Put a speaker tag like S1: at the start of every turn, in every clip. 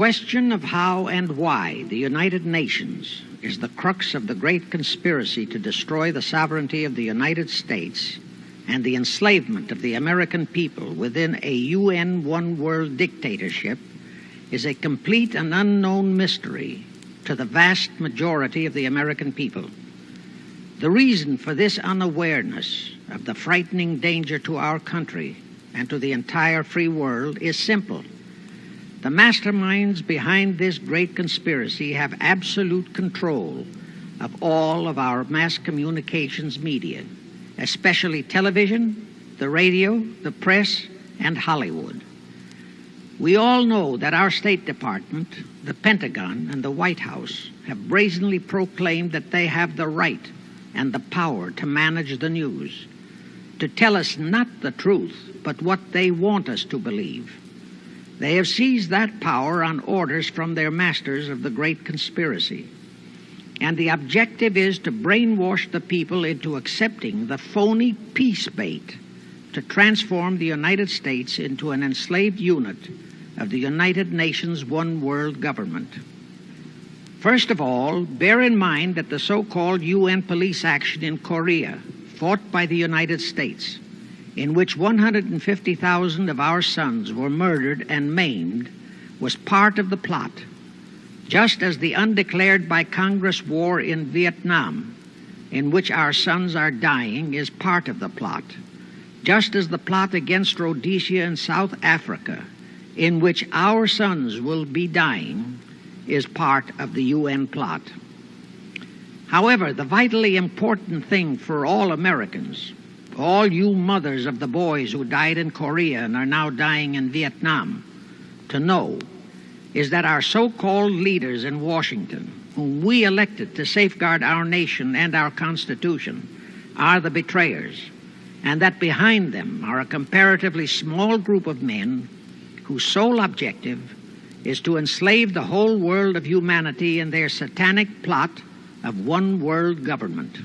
S1: Question of how and why the United Nations is the crux of the great conspiracy to destroy the sovereignty of the United States and the enslavement of the American people within a UN one-world dictatorship is a complete and unknown mystery to the vast majority of the American people. The reason for this unawareness of the frightening danger to our country and to the entire free world is simple. The masterminds behind this great conspiracy have absolute control of all of our mass communications media, especially television, the radio, the press, and Hollywood. We all know that our State Department, the Pentagon, and the White House have brazenly proclaimed that they have the right and the power to manage the news, to tell us not the truth, but what they want us to believe. They have seized that power on orders from their masters of the great conspiracy. And the objective is to brainwash the people into accepting the phony peace bait to transform the United States into an enslaved unit of the United Nations one world government. First of all, bear in mind that the so-called UN police action in Korea, fought by the United States, in which 150,000 of our sons were murdered and maimed, was part of the plot, just as the undeclared by Congress war in Vietnam, in which our sons are dying, is part of the plot, just as the plot against Rhodesia and South Africa, in which our sons will be dying, is part of the UN plot. However, the vitally important thing for all Americans, all you mothers of the boys who died in Korea and are now dying in Vietnam, to know is that our so-called leaders in Washington, whom we elected to safeguard our nation and our Constitution, are the betrayers, and that behind them are a comparatively small group of men whose sole objective is to enslave the whole world of humanity in their satanic plot of one world government.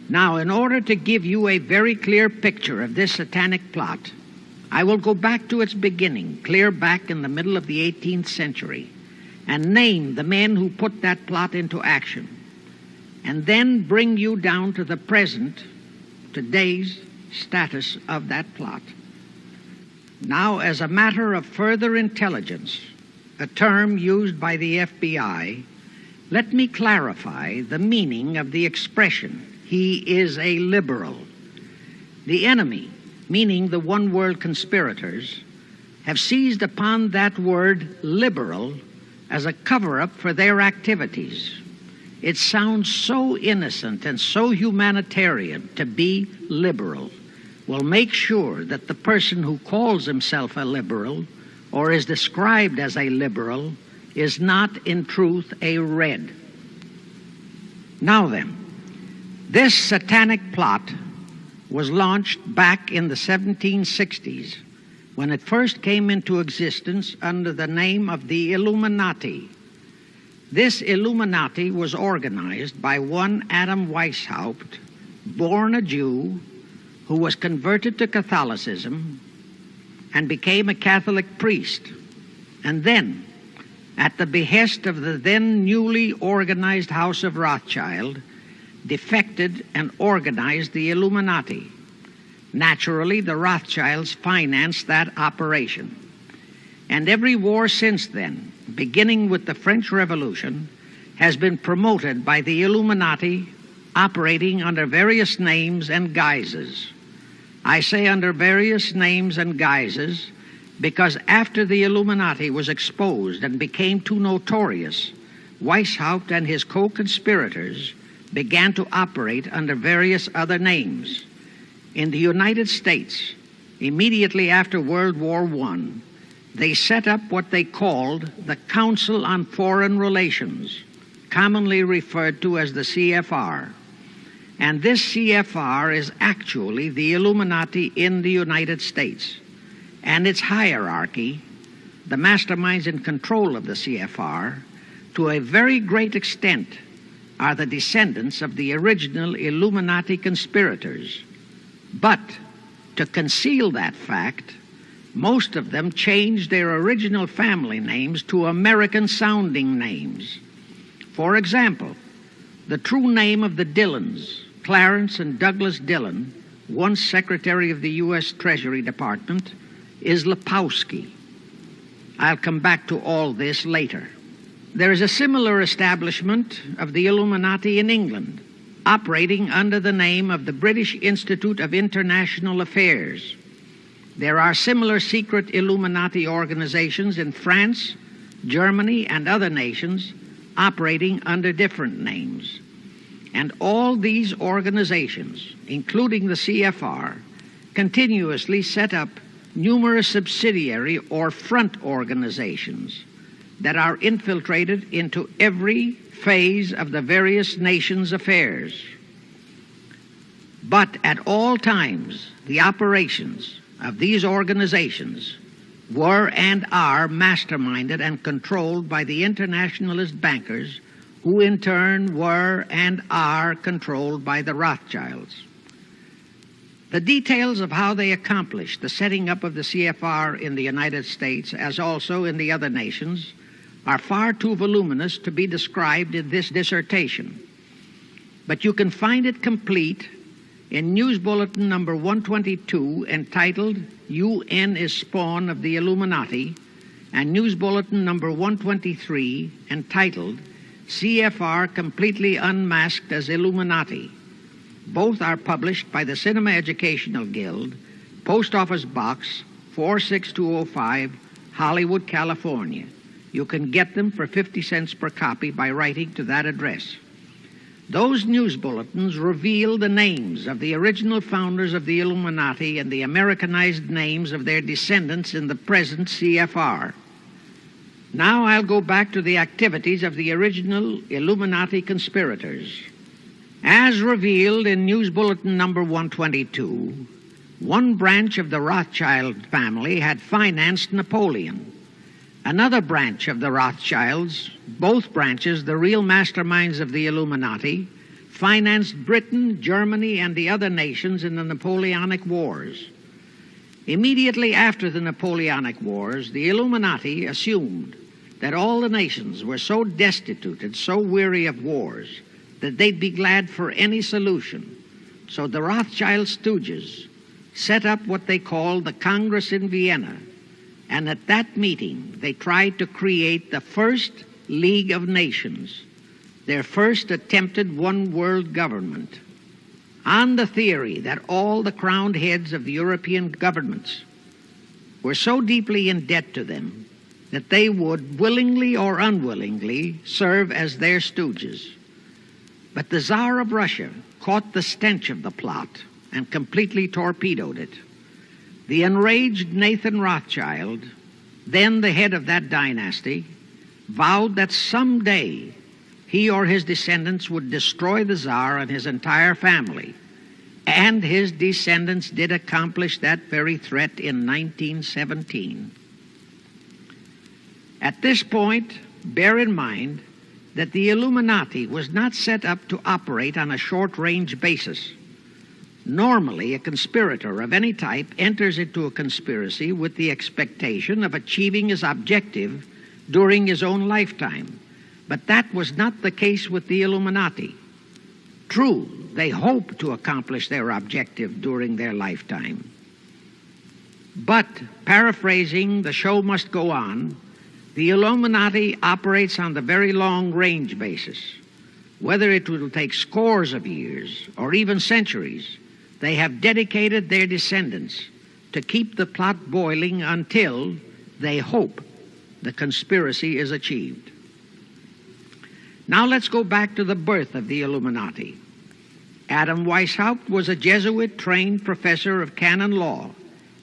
S1: Now, in order to give you a very clear picture of this satanic plot, I will go back to its beginning, clear back in the middle of the 18th century, and name the men who put that plot into action, and then bring you down to the present, today's status of that plot. Now, as a matter of further intelligence, a term used by the FBI, let me clarify the meaning of the expression, "He is a liberal." The enemy, meaning the one-world conspirators, have seized upon that word liberal as a cover-up for their activities. It sounds so innocent and so humanitarian to be liberal. We'll make sure that the person who calls himself a liberal or is described as a liberal is not in truth a red. Now then, this satanic plot was launched back in the 1760s when it first came into existence under the name of the Illuminati. This Illuminati was organized by one Adam Weishaupt, born a Jew, who was converted to Catholicism and became a Catholic priest, and then, at the behest of the then newly organized House of Rothschild, defected and organized the Illuminati. Naturally, the Rothschilds financed that operation. And every war since then, beginning with the French Revolution, has been promoted by the Illuminati, operating under various names and guises. I say under various names and guises because after the Illuminati was exposed and became too notorious, Weishaupt and his co-conspirators began to operate under various other names. In the United States, immediately after World War I, they set up what they called the Council on Foreign Relations, commonly referred to as the CFR. And this CFR is actually the Illuminati in the United States. And its hierarchy, the masterminds in control of the CFR, to a very great extent are the descendants of the original Illuminati conspirators. But to conceal that fact, Most of them changed their original family names to American-sounding names. For example, the true name of the Dillons, Clarence and Douglas Dillon, once Secretary of the U.S. Treasury Department, is Lepowski. I'll come back to all this later. There is a similar establishment of the Illuminati in England, operating under the name of the British Institute of International Affairs. There are similar secret Illuminati organizations in France, Germany, and other nations operating under different names. And all these organizations, including the CFR, continuously set up numerous subsidiary or front organizations that are infiltrated into every phase of the various nations' affairs. But at all times, the operations of these organizations were and are masterminded and controlled by the internationalist bankers, who in turn were and are controlled by the Rothschilds. The details of how they accomplished the setting up of the CFR in the United States, as also in the other nations, are far too voluminous to be described in this dissertation. But you can find it complete in News Bulletin number 122, entitled UN is Spawn of the Illuminati, and News Bulletin number 123, entitled CFR Completely Unmasked as Illuminati. Both are published by the Cinema Educational Guild, Post Office Box 46205, Hollywood, California. You can get them for 50 cents per copy by writing to that address. Those news bulletins reveal the names of the original founders of the Illuminati and the Americanized names of their descendants in the present CFR. Now I'll go back to the activities of the original Illuminati conspirators. As revealed in News Bulletin number 122, one branch of the Rothschild family had financed Napoleon. Another branch of the Rothschilds, both branches the real masterminds of the Illuminati, financed Britain, Germany, and the other nations in the Napoleonic Wars. Immediately after the Napoleonic Wars, the Illuminati assumed that all the nations were so destitute and so weary of wars that they'd be glad for any solution. So the Rothschild stooges set up what they called the Congress in Vienna, and at that meeting they tried to create the first League of Nations, their first attempted one world government, on the theory that all the crowned heads of the European governments were so deeply in debt to them that they would willingly or unwillingly serve as their stooges. But the Tsar of Russia caught the stench of the plot and completely torpedoed it. The enraged Nathan Rothschild, then the head of that dynasty, vowed that someday he or his descendants would destroy the Tsar and his entire family. And his descendants did accomplish that very threat in 1917. At this point, bear in mind that the Illuminati was not set up to operate on a short-range basis. Normally, a conspirator of any type enters into a conspiracy with the expectation of achieving his objective during his own lifetime. But that was not the case with the Illuminati. True, they hoped to accomplish their objective during their lifetime. But, paraphrasing The Show Must Go On, the Illuminati operates on the very long-range basis. Whether it will take scores of years or even centuries, they have dedicated their descendants to keep the plot boiling until they hope the conspiracy is achieved. Now let's go back to the birth of the Illuminati. Adam Weishaupt was a Jesuit-trained professor of canon law,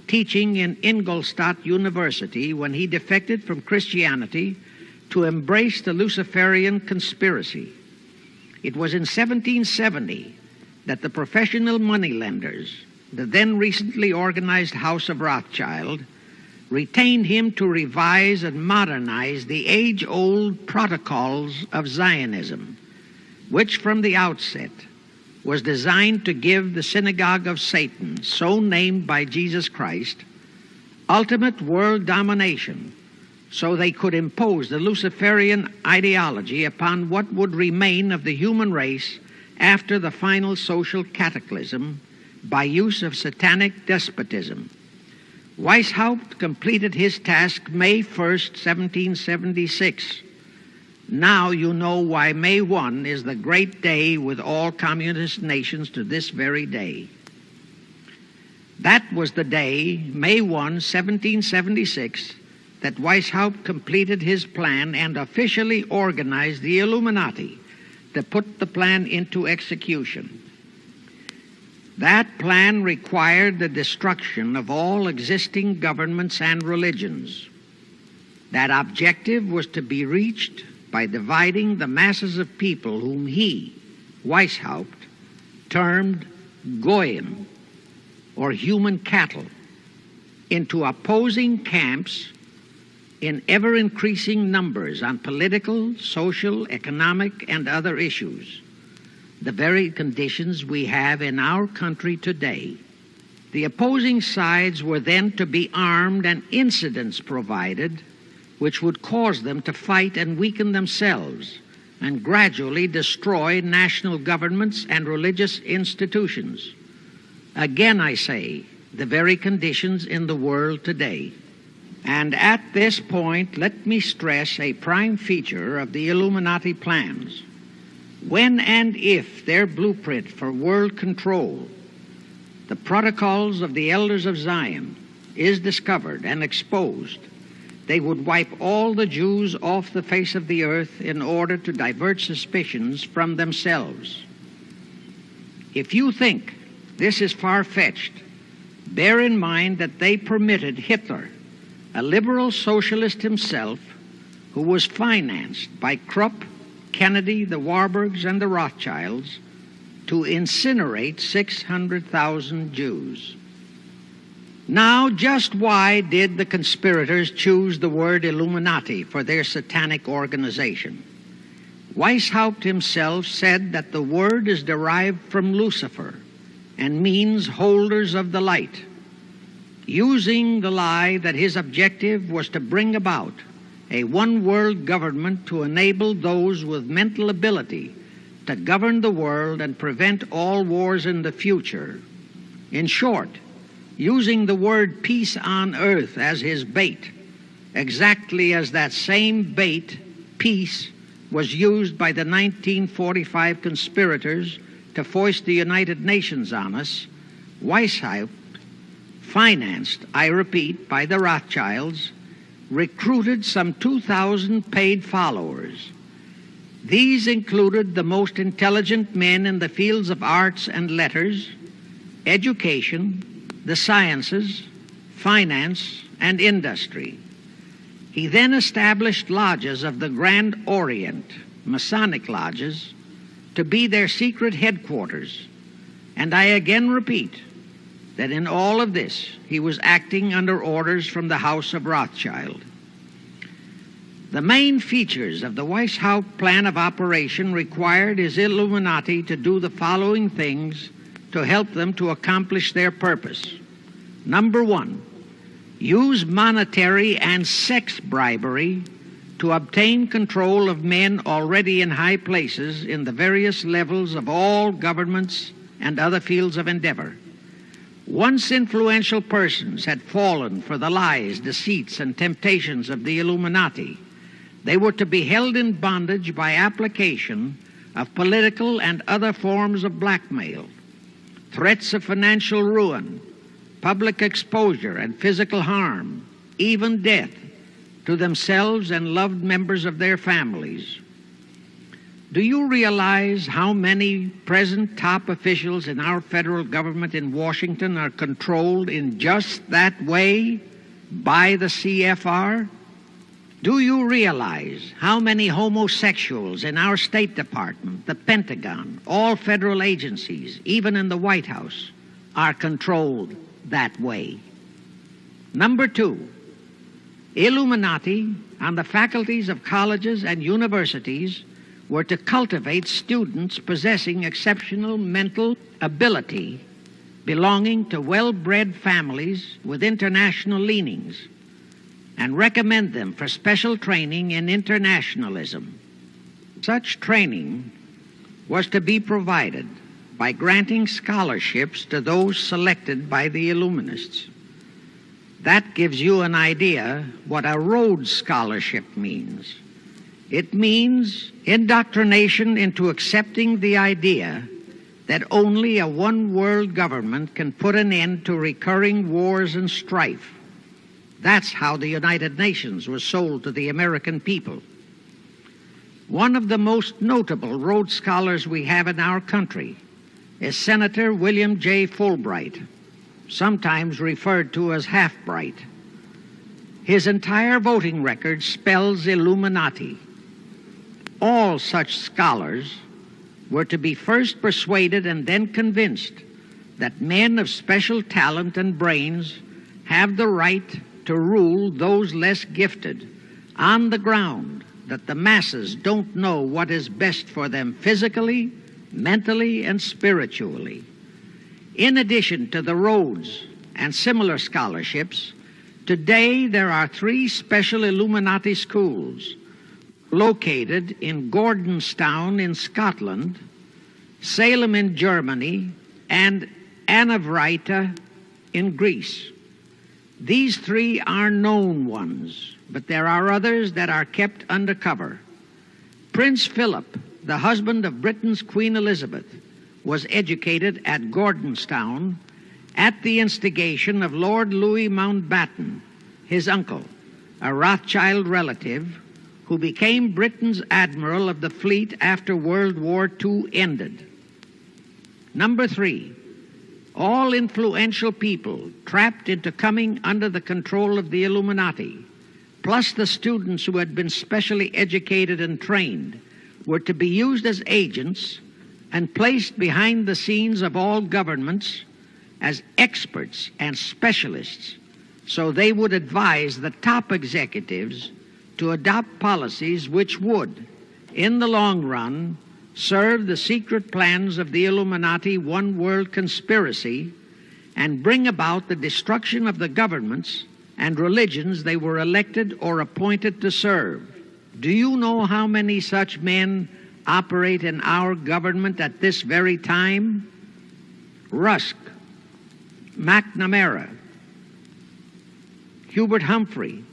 S1: teaching in Ingolstadt University when he defected from Christianity to embrace the Luciferian conspiracy. It was in 1770 that the professional moneylenders, the then recently organized House of Rothschild, retained him to revise and modernize the age-old protocols of Zionism, which from the outset was designed to give the synagogue of Satan, so named by Jesus Christ, ultimate world domination, so they could impose the Luciferian ideology upon what would remain of the human race after the final social cataclysm by use of satanic despotism. Weishaupt completed his task May 1st, 1776. Now you know why May 1 is the great day with all communist nations to this very day. That was the day, May 1, 1776, that Weishaupt completed his plan and officially organized the Illuminati to put the plan into execution. That plan required the destruction of all existing governments and religions. That objective was to be reached by dividing the masses of people whom he, Weishaupt, termed Goyim, or human cattle, into opposing camps in ever-increasing numbers on political, social, economic, and other issues, the very conditions we have in our country today. The opposing sides were then to be armed and incidents provided which would cause them to fight and weaken themselves and gradually destroy national governments and religious institutions. Again, I say, the very conditions in the world today. And at this point, let me stress a prime feature of the Illuminati plans. When and if their blueprint for world control, the protocols of the elders of Zion, is discovered and exposed, they would wipe all the Jews off the face of the earth in order to divert suspicions from themselves. If you think this is far-fetched, bear in mind that they permitted Hitler, a liberal socialist himself, who was financed by Krupp, Kennedy, the Warburgs, and the Rothschilds, to incinerate 600,000 Jews. Now, just why did the conspirators choose the word Illuminati for their satanic organization? Weishaupt himself said that the word is derived from Lucifer and means holders of the light, using the lie that his objective was to bring about a one-world government to enable those with mental ability to govern the world and prevent all wars in the future. In short, using the word peace on earth as his bait, exactly as that same bait, peace, was used by the 1945 conspirators to foist the United Nations on us. Weishaupt, financed, I repeat, by the Rothschilds, recruited some 2,000 paid followers. These included the most intelligent men in the fields of arts and letters, education, the sciences, finance, and industry. He then established lodges of the Grand Orient, Masonic lodges, to be their secret headquarters. And I again repeat that in all of this he was acting under orders from the House of Rothschild. The main features of the Weishaupt plan of operation required his Illuminati to do the following things to help them to accomplish their purpose. Number one, use monetary and sex bribery to obtain control of men already in high places in the various levels of all governments and other fields of endeavor. Once influential persons had fallen for the lies, deceits, and temptations of the Illuminati, they were to be held in bondage by application of political and other forms of blackmail, threats of financial ruin, public exposure and physical harm, even death, to themselves and loved members of their families. Do you realize how many present top officials in our federal government in Washington are controlled in just that way by the CFR? Do you realize how many homosexuals in our State Department, the Pentagon, all federal agencies, even in the White House, are controlled that way? Number two, Illuminati on the faculties of colleges and universities were to cultivate students possessing exceptional mental ability belonging to well-bred families with international leanings and recommend them for special training in internationalism. Such training was to be provided by granting scholarships to those selected by the Illuminists. That gives you an idea what a Rhodes Scholarship means. It means indoctrination into accepting the idea that only a one-world government can put an end to recurring wars and strife. That's how the United Nations was sold to the American people. One of the most notable Rhodes Scholars we have in our country is Senator William J. Fulbright, sometimes referred to as Half-Bright. His entire voting record spells Illuminati. All such scholars were to be first persuaded and then convinced that men of special talent and brains have the right to rule those less gifted on the ground that the masses don't know what is best for them physically, mentally, and spiritually. In addition to the Rhodes and similar scholarships, today there are 3 special Illuminati schools located in Gordonstown in Scotland, Salem in Germany, and Anavrita in Greece. These 3 are known ones, but there are others that are kept undercover. Prince Philip, the husband of Britain's Queen Elizabeth, was educated at Gordonstown at the instigation of Lord Louis Mountbatten, his uncle, a Rothschild relative, who became Britain's admiral of the fleet after World War II ended. Number 3, all influential people trapped into coming under the control of the Illuminati, plus the students who had been specially educated and trained, were to be used as agents and placed behind the scenes of all governments as experts and specialists, so they would advise the top executives to adopt policies which would, in the long run, serve the secret plans of the Illuminati one-world conspiracy and bring about the destruction of the governments and religions they were elected or appointed to serve. Do you know how many such men operate in our government at this very time? Rusk, McNamara, Hubert Humphrey,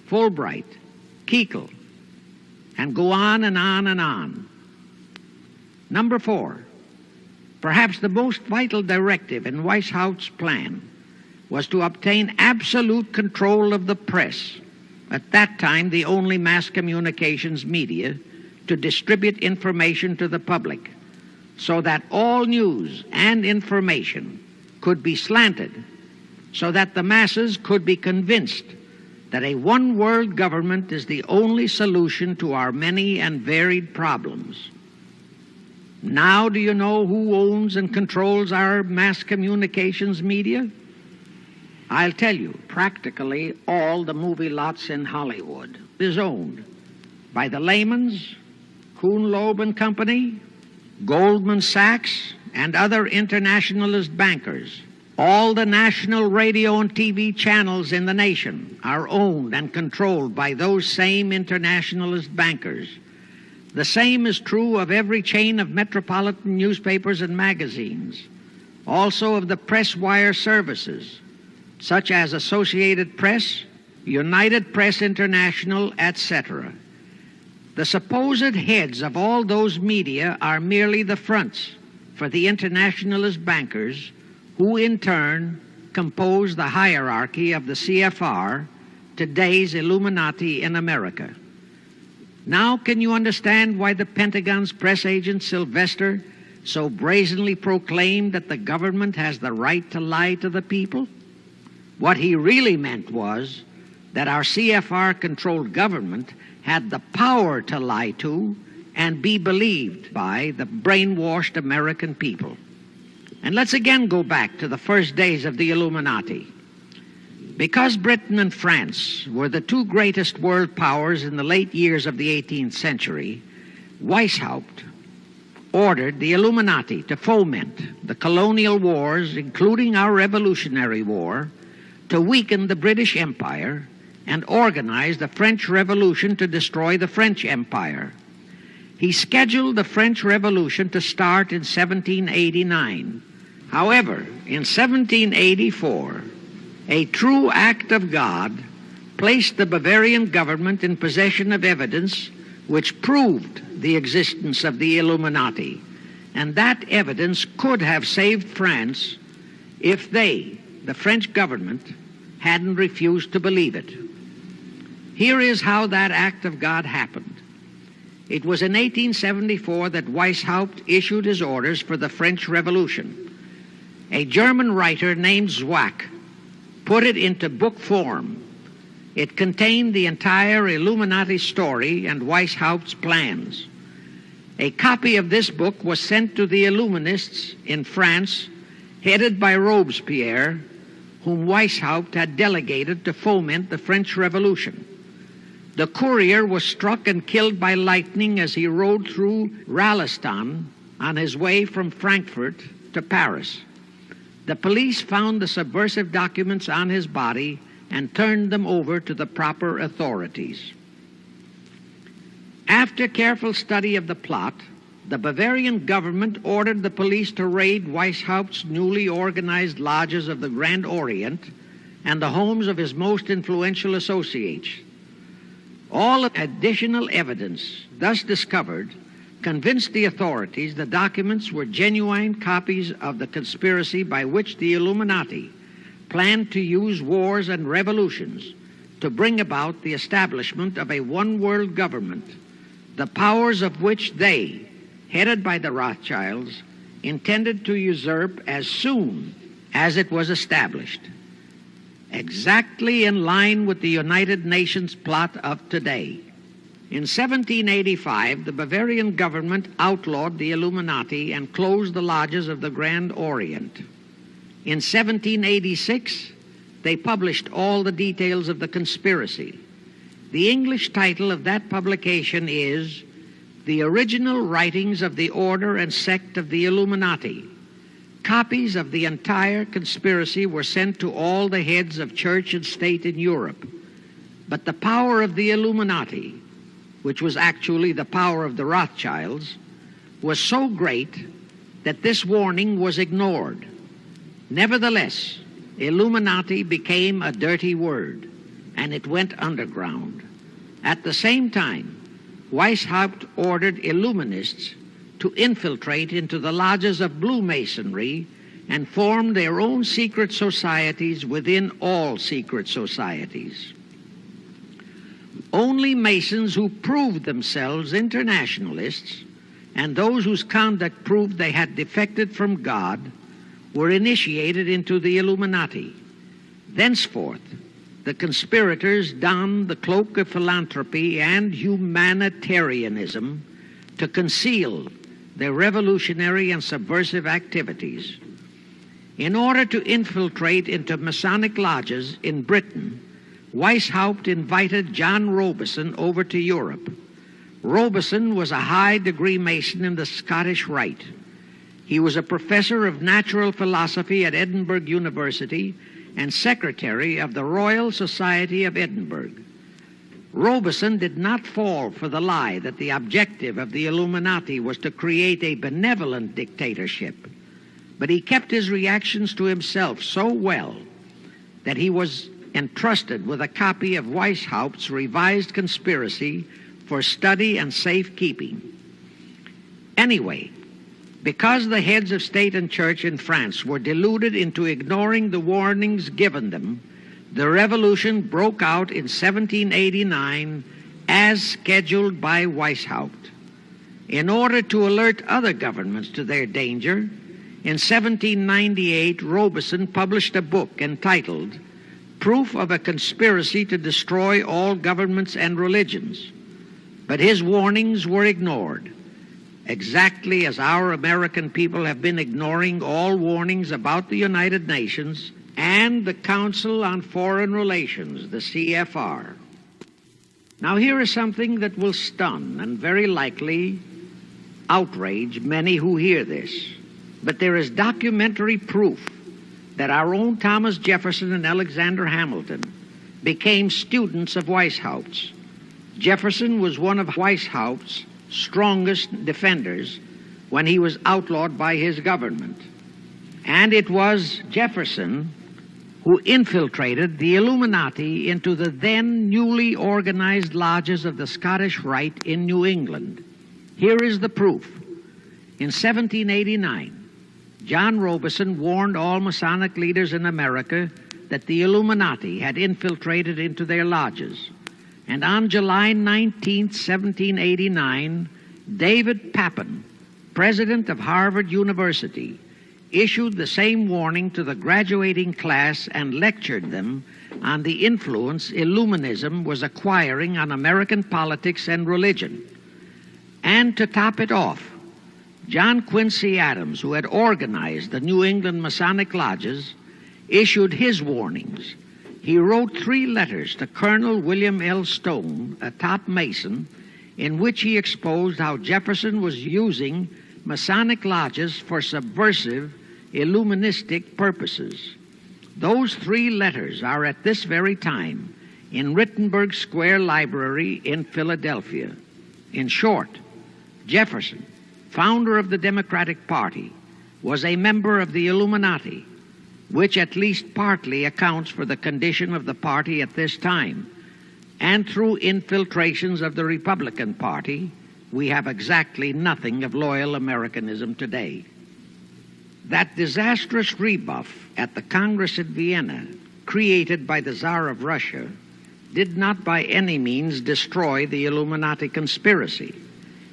S1: Fulbright, Kuchel, and go on and on and on. Number 4, perhaps the most vital directive in Weishaupt's plan was to obtain absolute control of the press, at that time the only mass communications media, to distribute information to the public, so that all news and information could be slanted, so that the masses could be convinced that a one-world government is the only solution to our many and varied problems. Now do you know who owns and controls our mass communications media? I'll tell you, practically all the movie lots in Hollywood is owned by the Lehmans, Kuhn, Loeb and Company, Goldman Sachs, and other internationalist bankers. All the national radio and TV channels in the nation are owned and controlled by those same internationalist bankers. The same is true of every chain of metropolitan newspapers and magazines, also of the press wire services, such as Associated Press, United Press International, etc. The supposed heads of all those media are merely the fronts for the internationalist bankers, who in turn compose the hierarchy of the CFR, today's Illuminati in America. Now can you understand why the Pentagon's press agent Sylvester so brazenly proclaimed that the government has the right to lie to the people? What he really meant was that our CFR-controlled government had the power to lie to and be believed by the brainwashed American people. And let's again go back to the first days of the Illuminati. Because Britain and France were the 2 greatest world powers in the late years of the 18th century, Weishaupt ordered the Illuminati to foment the colonial wars, including our Revolutionary War, to weaken the British Empire, and organize the French Revolution to destroy the French Empire. He scheduled the French Revolution to start in 1789. However, in 1784, a true act of God placed the Bavarian government in possession of evidence which proved the existence of the Illuminati, and that evidence could have saved France if they, the French government, hadn't refused to believe it. Here is how that act of God happened. It was in 1874 that Weishaupt issued his orders for the French Revolution. A German writer named Zwack put it into book form. It contained the entire Illuminati story and Weishaupt's plans. A copy of this book was sent to the Illuminists in France, headed by Robespierre, whom Weishaupt had delegated to foment the French Revolution. The courier was struck and killed by lightning as he rode through Ralston on his way from Frankfurt to Paris. The police found the subversive documents on his body and turned them over to the proper authorities. After careful study of the plot, the Bavarian government ordered the police to raid Weishaupt's newly organized lodges of the Grand Orient and the homes of his most influential associates. All additional evidence thus discovered convinced the authorities the documents were genuine copies of the conspiracy by which the Illuminati planned to use wars and revolutions to bring about the establishment of a one-world government, the powers of which they, headed by the Rothschilds, intended to usurp as soon as it was established, exactly in line with the United Nations plot of today. In 1785, the Bavarian government outlawed the Illuminati and closed the lodges of the Grand Orient. In 1786, they published all the details of the conspiracy. The English title of that publication is The Original Writings of the Order and Sect of the Illuminati. Copies of the entire conspiracy were sent to all the heads of church and state in Europe. But the power of the Illuminati, which was actually the power of the Rothschilds, was so great that this warning was ignored. Nevertheless, Illuminati became a dirty word, and it went underground. At the same time, Weishaupt ordered Illuminists to infiltrate into the lodges of Blue Masonry and form their own secret societies within all secret societies. Only Masons who proved themselves internationalists and those whose conduct proved they had defected from God were initiated into the Illuminati. Thenceforth, the conspirators donned the cloak of philanthropy and humanitarianism to conceal their revolutionary and subversive activities. In order to infiltrate into Masonic lodges in Britain, Weishaupt invited John Robison over to Europe. Robison was a high-degree Mason in the Scottish Rite. He was a professor of natural philosophy at Edinburgh University and secretary of the Royal Society of Edinburgh. Robison did not fall for the lie that the objective of the Illuminati was to create a benevolent dictatorship, but he kept his reactions to himself so well that he was entrusted with a copy of Weishaupt's revised conspiracy for study and safekeeping. Anyway, because the heads of state and church in France were deluded into ignoring the warnings given them, the revolution broke out in 1789 as scheduled by Weishaupt. In order to alert other governments to their danger, in 1798 Robison published a book entitled Proof of a Conspiracy to Destroy All Governments and Religions. But his warnings were ignored, exactly as our American people have been ignoring all warnings about the United Nations and the Council on Foreign Relations, the CFR. Now here is something that will stun and very likely outrage many who hear this, but there is documentary proof that our own Thomas Jefferson and Alexander Hamilton became students of Weishaupt. Jefferson was one of Weishaupt's strongest defenders when he was outlawed by his government. And it was Jefferson who infiltrated the Illuminati into the then newly organized lodges of the Scottish Rite in New England. Here is the proof. In 1789, John Robeson warned all Masonic leaders in America that the Illuminati had infiltrated into their lodges. And on July 19, 1789, David Papin, president of Harvard University, issued the same warning to the graduating class and lectured them on the influence Illuminism was acquiring on American politics and religion. And to top it off, John Quincy Adams, who had organized the New England Masonic lodges, issued his warnings. He wrote 3 letters to Colonel William L. Stone, a top Mason, in which he exposed how Jefferson was using Masonic lodges for subversive, Illuministic purposes. Those 3 letters are at this very time in Rittenberg Square Library in Philadelphia. In short, Jefferson, founder of the Democratic Party, was a member of the Illuminati, which at least partly accounts for the condition of the party at this time. And through infiltrations of the Republican Party, we have exactly nothing of loyal Americanism today. That disastrous rebuff at the Congress at Vienna, created by the Tsar of Russia, did not by any means destroy the Illuminati conspiracy.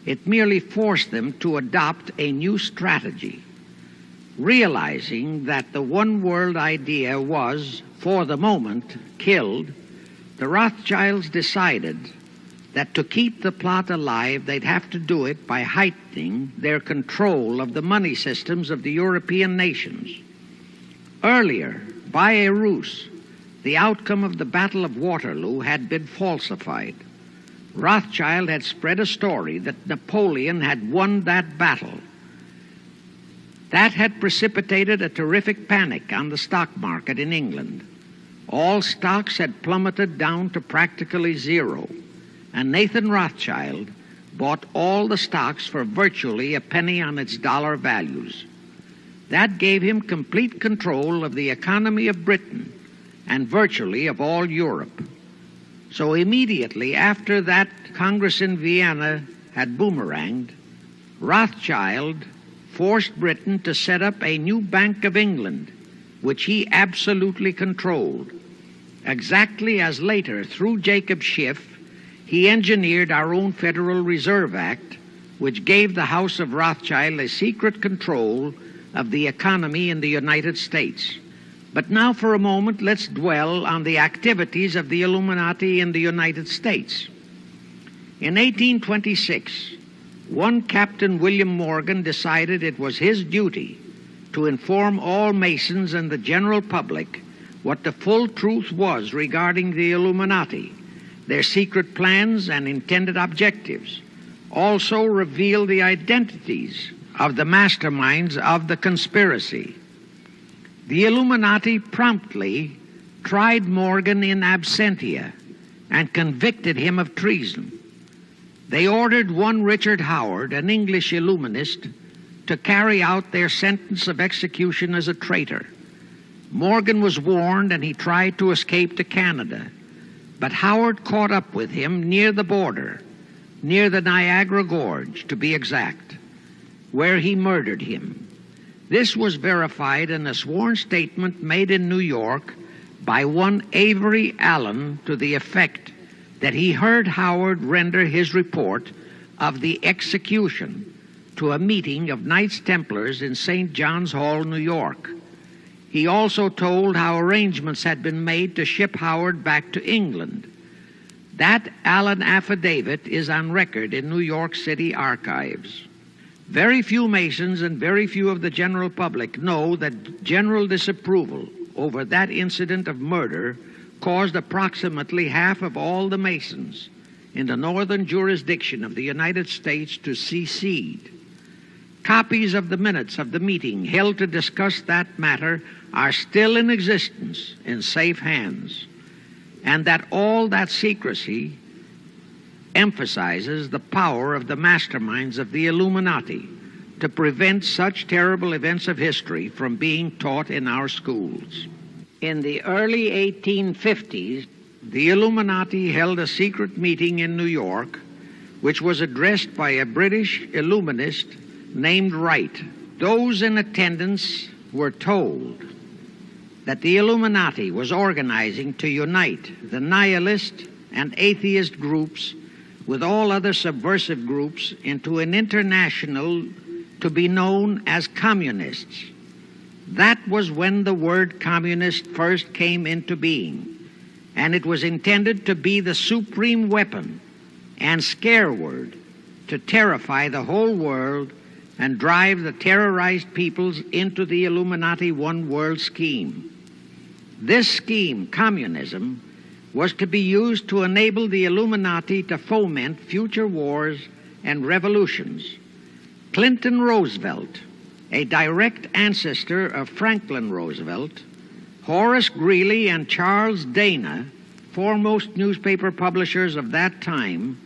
S1: It merely forced them to adopt a new strategy. Realizing that the one world idea was, for the moment, killed, the Rothschilds decided that to keep the plot alive, they'd have to do it by heightening their control of the money systems of the European nations. Earlier, by a ruse, the outcome of the Battle of Waterloo had been falsified. Rothschild had spread a story that Napoleon had won that battle. That had precipitated a terrific panic on the stock market in England. All stocks had plummeted down to practically zero, and Nathan Rothschild bought all the stocks for virtually a penny on its dollar values. That gave him complete control of the economy of Britain and virtually of all Europe. So immediately after that Congress in Vienna had boomeranged, Rothschild forced Britain to set up a new Bank of England, which he absolutely controlled, exactly as later, through Jacob Schiff, he engineered our own Federal Reserve Act, which gave the House of Rothschild a secret control of the economy in the United States. But now for a moment, let's dwell on the activities of the Illuminati in the United States. In 1826, one Captain William Morgan decided it was his duty to inform all Masons and the general public what the full truth was regarding the Illuminati, their secret plans and intended objectives, also reveal the identities of the masterminds of the conspiracy. The Illuminati promptly tried Morgan in absentia and convicted him of treason. They ordered one Richard Howard, an English Illuminist, to carry out their sentence of execution as a traitor. Morgan was warned and he tried to escape to Canada, but Howard caught up with him near the border, near the Niagara Gorge to be exact, where he murdered him. This was verified in a sworn statement made in New York by one Avery Allen to the effect that he heard Howard render his report of the execution to a meeting of Knights Templars in St. John's Hall, New York. He also told how arrangements had been made to ship Howard back to England. That Allen affidavit is on record in New York City archives. Very few Masons and very few of the general public know that general disapproval over that incident of murder caused approximately half of all the Masons in the northern jurisdiction of the United States to secede. Copies of the minutes of the meeting held to discuss that matter are still in existence in safe hands, and that all that secrecy emphasizes the power of the masterminds of the Illuminati to prevent such terrible events of history from being taught in our schools. In the early 1850s, the Illuminati held a secret meeting in New York, which was addressed by a British Illuminist named Wright. Those in attendance were told that the Illuminati was organizing to unite the nihilist and atheist groups with all other subversive groups into an international to be known as communists. That was when the word communist first came into being, and it was intended to be the supreme weapon and scare word to terrify the whole world and drive the terrorized peoples into the Illuminati one world scheme. This scheme, communism, was to be used to enable the Illuminati to foment future wars and revolutions. Clinton Roosevelt, a direct ancestor of Franklin Roosevelt, Horace Greeley and Charles Dana, foremost newspaper publishers of that time,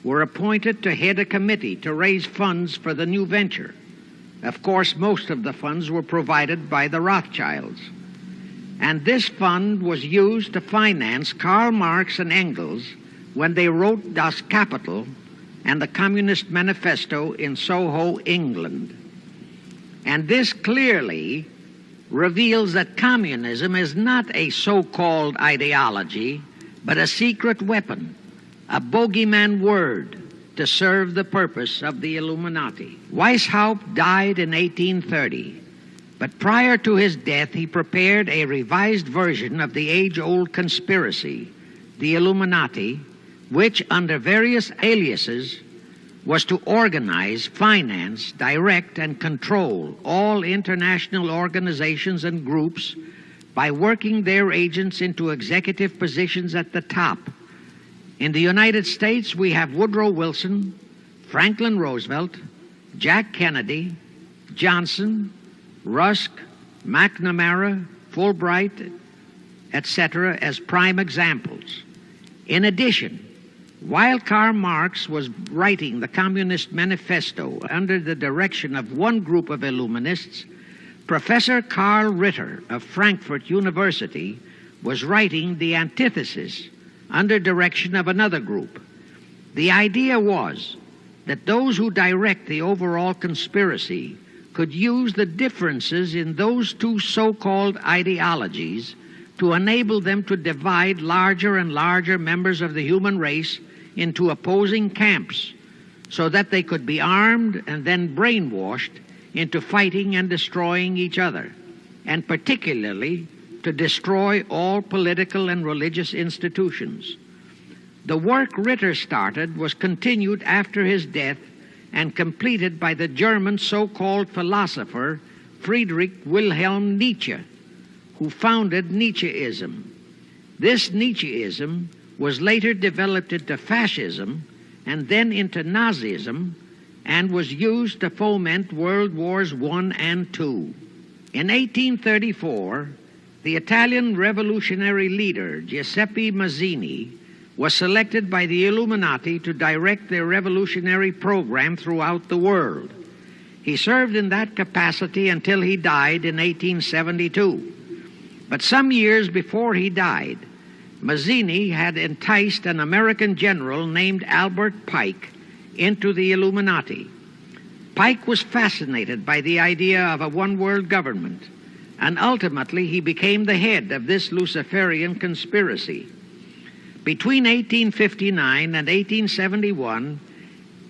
S1: were appointed to head a committee to raise funds for the new venture. Of course, most of the funds were provided by the Rothschilds. And this fund was used to finance Karl Marx and Engels when they wrote Das Kapital and the Communist Manifesto in Soho, England. And this clearly reveals that communism is not a so-called ideology, but a secret weapon, a bogeyman word to serve the purpose of the Illuminati. Weishaupt died in 1830, but prior to his death he prepared a revised version of the age-old conspiracy, the Illuminati, which under various aliases was to organize, finance, direct, and control all international organizations and groups by working their agents into executive positions at the top. In the United States, we have Woodrow Wilson, Franklin Roosevelt, Jack Kennedy, Johnson, Rusk, McNamara, Fulbright, etc. as prime examples. In addition, while Karl Marx was writing the Communist Manifesto under the direction of one group of Illuminists, Professor Karl Ritter of Frankfurt University was writing the Antithesis under direction of another group. The idea was that those who direct the overall conspiracy could use the differences in those two so-called ideologies to enable them to divide larger and larger members of the human race into opposing camps so that they could be armed and then brainwashed into fighting and destroying each other, and particularly to destroy all political and religious institutions. The work Ritter started was continued after his death and completed by the German so-called philosopher Friedrich Wilhelm Nietzsche, who founded Nietzscheism. This Nietzscheism was later developed into fascism and then into Nazism and was used to foment World Wars I and II. In 1834, the Italian revolutionary leader Giuseppe Mazzini was selected by the Illuminati to direct their revolutionary program throughout the world. He served in that capacity until he died in 1872. But some years before he died, Mazzini had enticed an American general named Albert Pike into the Illuminati. Pike was fascinated by the idea of a one-world government, and ultimately he became the head of this Luciferian conspiracy. Between 1859 and 1871,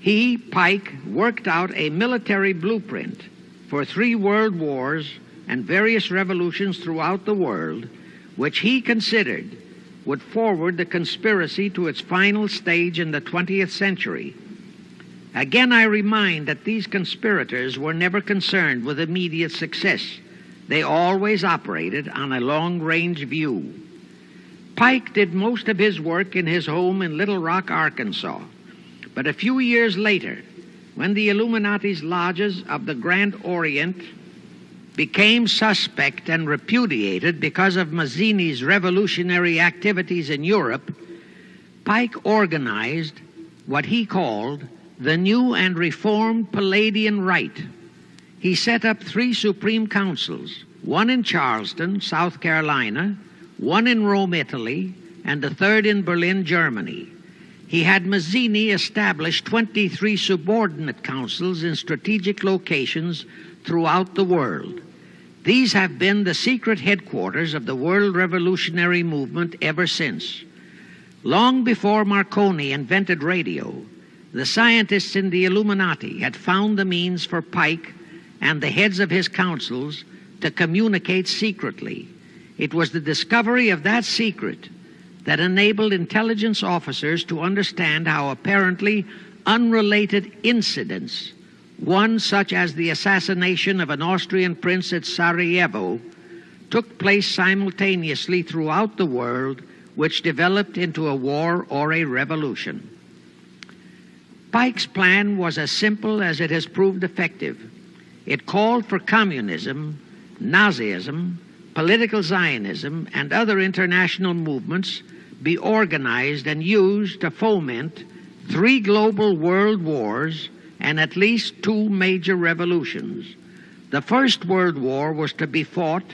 S1: he, Pike, worked out a military blueprint for 3 world wars and various revolutions throughout the world, which he considered would forward the conspiracy to its final stage in the 20th century. Again, I remind that these conspirators were never concerned with immediate success. They always operated on a long-range view. Pike did most of his work in his home in Little Rock, Arkansas. But a few years later, when the Illuminati's lodges of the Grand Orient became suspect and repudiated because of Mazzini's revolutionary activities in Europe, Pike organized what he called the New and Reformed Palladian Rite. He set up 3 Supreme Councils, one in Charleston, South Carolina, one in Rome, Italy, and the third in Berlin, Germany. He had Mazzini establish 23 subordinate councils in strategic locations throughout the world. These have been the secret headquarters of the world revolutionary movement ever since. Long before Marconi invented radio, the scientists in the Illuminati had found the means for Pike and the heads of his councils to communicate secretly. It was the discovery of that secret that enabled intelligence officers to understand how apparently unrelated incidents, one such as the assassination of an Austrian prince at Sarajevo, took place simultaneously throughout the world, which developed into a war or a revolution. Pike's plan was as simple as it has proved effective. It called for communism, Nazism, political Zionism, and other international movements be organized and used to foment 3 global world wars and at least 2 major revolutions. The First World War was to be fought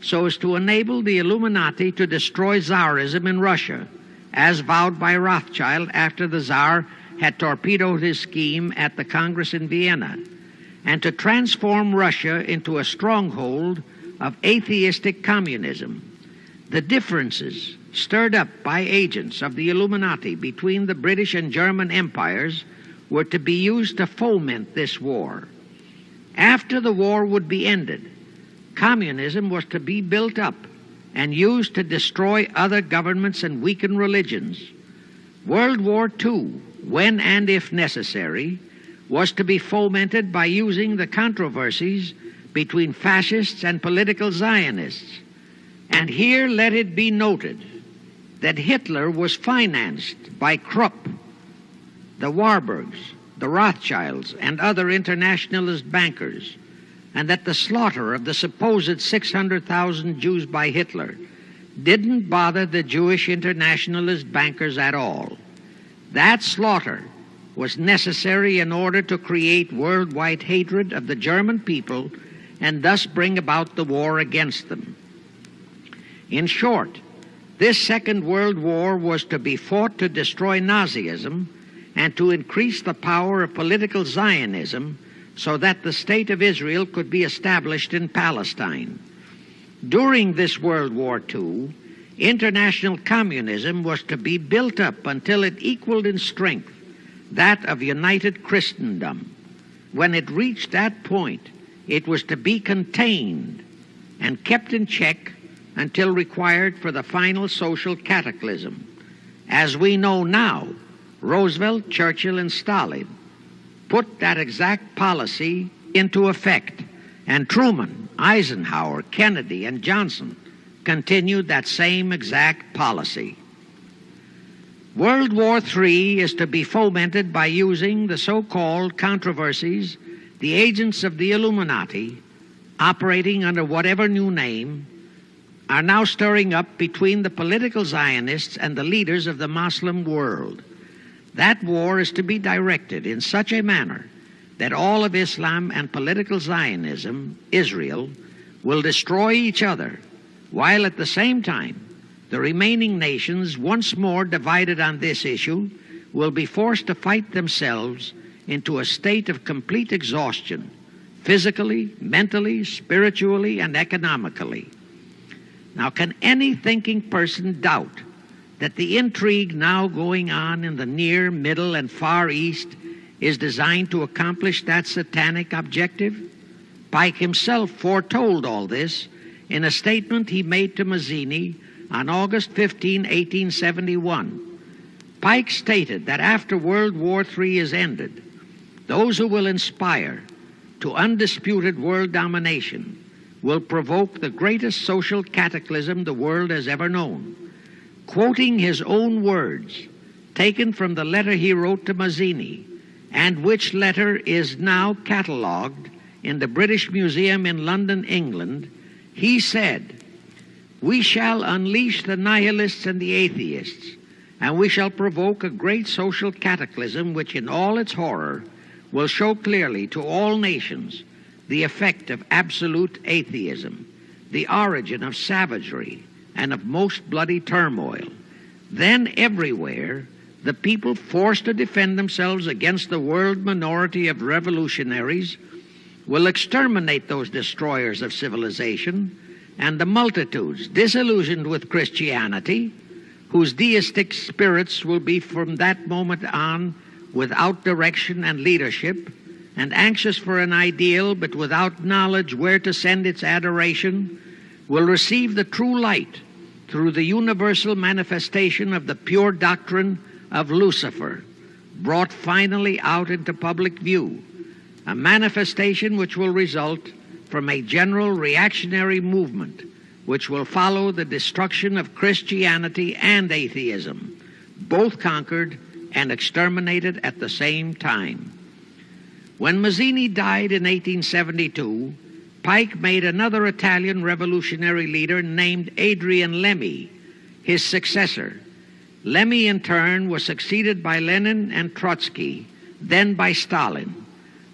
S1: so as to enable the Illuminati to destroy Tsarism in Russia, as vowed by Rothschild after the Tsar had torpedoed his scheme at the Congress in Vienna, and to transform Russia into a stronghold of atheistic communism. The differences stirred up by agents of the Illuminati between the British and German empires were to be used to foment this war. After the war would be ended, communism was to be built up and used to destroy other governments and weaken religions. World War II, when and if necessary, was to be fomented by using the controversies between fascists and political Zionists. And here let it be noted that Hitler was financed by Krupp, the Warburgs, the Rothschilds, and other internationalist bankers, and that the slaughter of the supposed 600,000 Jews by Hitler didn't bother the Jewish internationalist bankers at all. That slaughter was necessary in order to create worldwide hatred of the German people and thus bring about the war against them. In short, this Second World War was to be fought to destroy Nazism and to increase the power of political Zionism so that the State of Israel could be established in Palestine. During this World War II, international communism was to be built up until it equaled in strength that of united Christendom. When it reached that point, it was to be contained and kept in check until required for the final social cataclysm. As we know now, Roosevelt, Churchill, and Stalin put that exact policy into effect, and Truman, Eisenhower, Kennedy, and Johnson continued that same exact policy. World War III is to be fomented by using the so-called controversies the agents of the Illuminati, operating under whatever new name, are now stirring up between the political Zionists and the leaders of the Muslim world. That war is to be directed in such a manner that all of Islam and political Zionism, Israel, will destroy each other, while at the same time the remaining nations, once more divided on this issue, will be forced to fight themselves into a state of complete exhaustion, physically, mentally, spiritually, and economically. Now, can any thinking person doubt that the intrigue now going on in the Near, Middle, and Far East is designed to accomplish that satanic objective? Pike himself foretold all this in a statement he made to Mazzini on August 15, 1871. Pike stated that after World War III is ended, those who will inspire to undisputed world domination will provoke the greatest social cataclysm the world has ever known. Quoting his own words, taken from the letter he wrote to Mazzini, and which letter is now catalogued in the British Museum in London, England, he said, "We shall unleash the nihilists and the atheists, and we shall provoke a great social cataclysm which in all its horror will show clearly to all nations the effect of absolute atheism, the origin of savagery and of most bloody turmoil. Then everywhere the people forced to defend themselves against the world minority of revolutionaries will exterminate those destroyers of civilization, and the multitudes disillusioned with Christianity, whose deistic spirits will be from that moment on without direction and leadership, and anxious for an ideal but without knowledge where to send its adoration, will receive the true light through the universal manifestation of the pure doctrine of Lucifer, brought finally out into public view, a manifestation which will result from a general reactionary movement which will follow the destruction of Christianity and atheism, both conquered and exterminated at the same time." When Mazzini died in 1872, Pike made another Italian revolutionary leader named Adrian Lemmy his successor. Lemmy, in turn, was succeeded by Lenin and Trotsky, then by Stalin.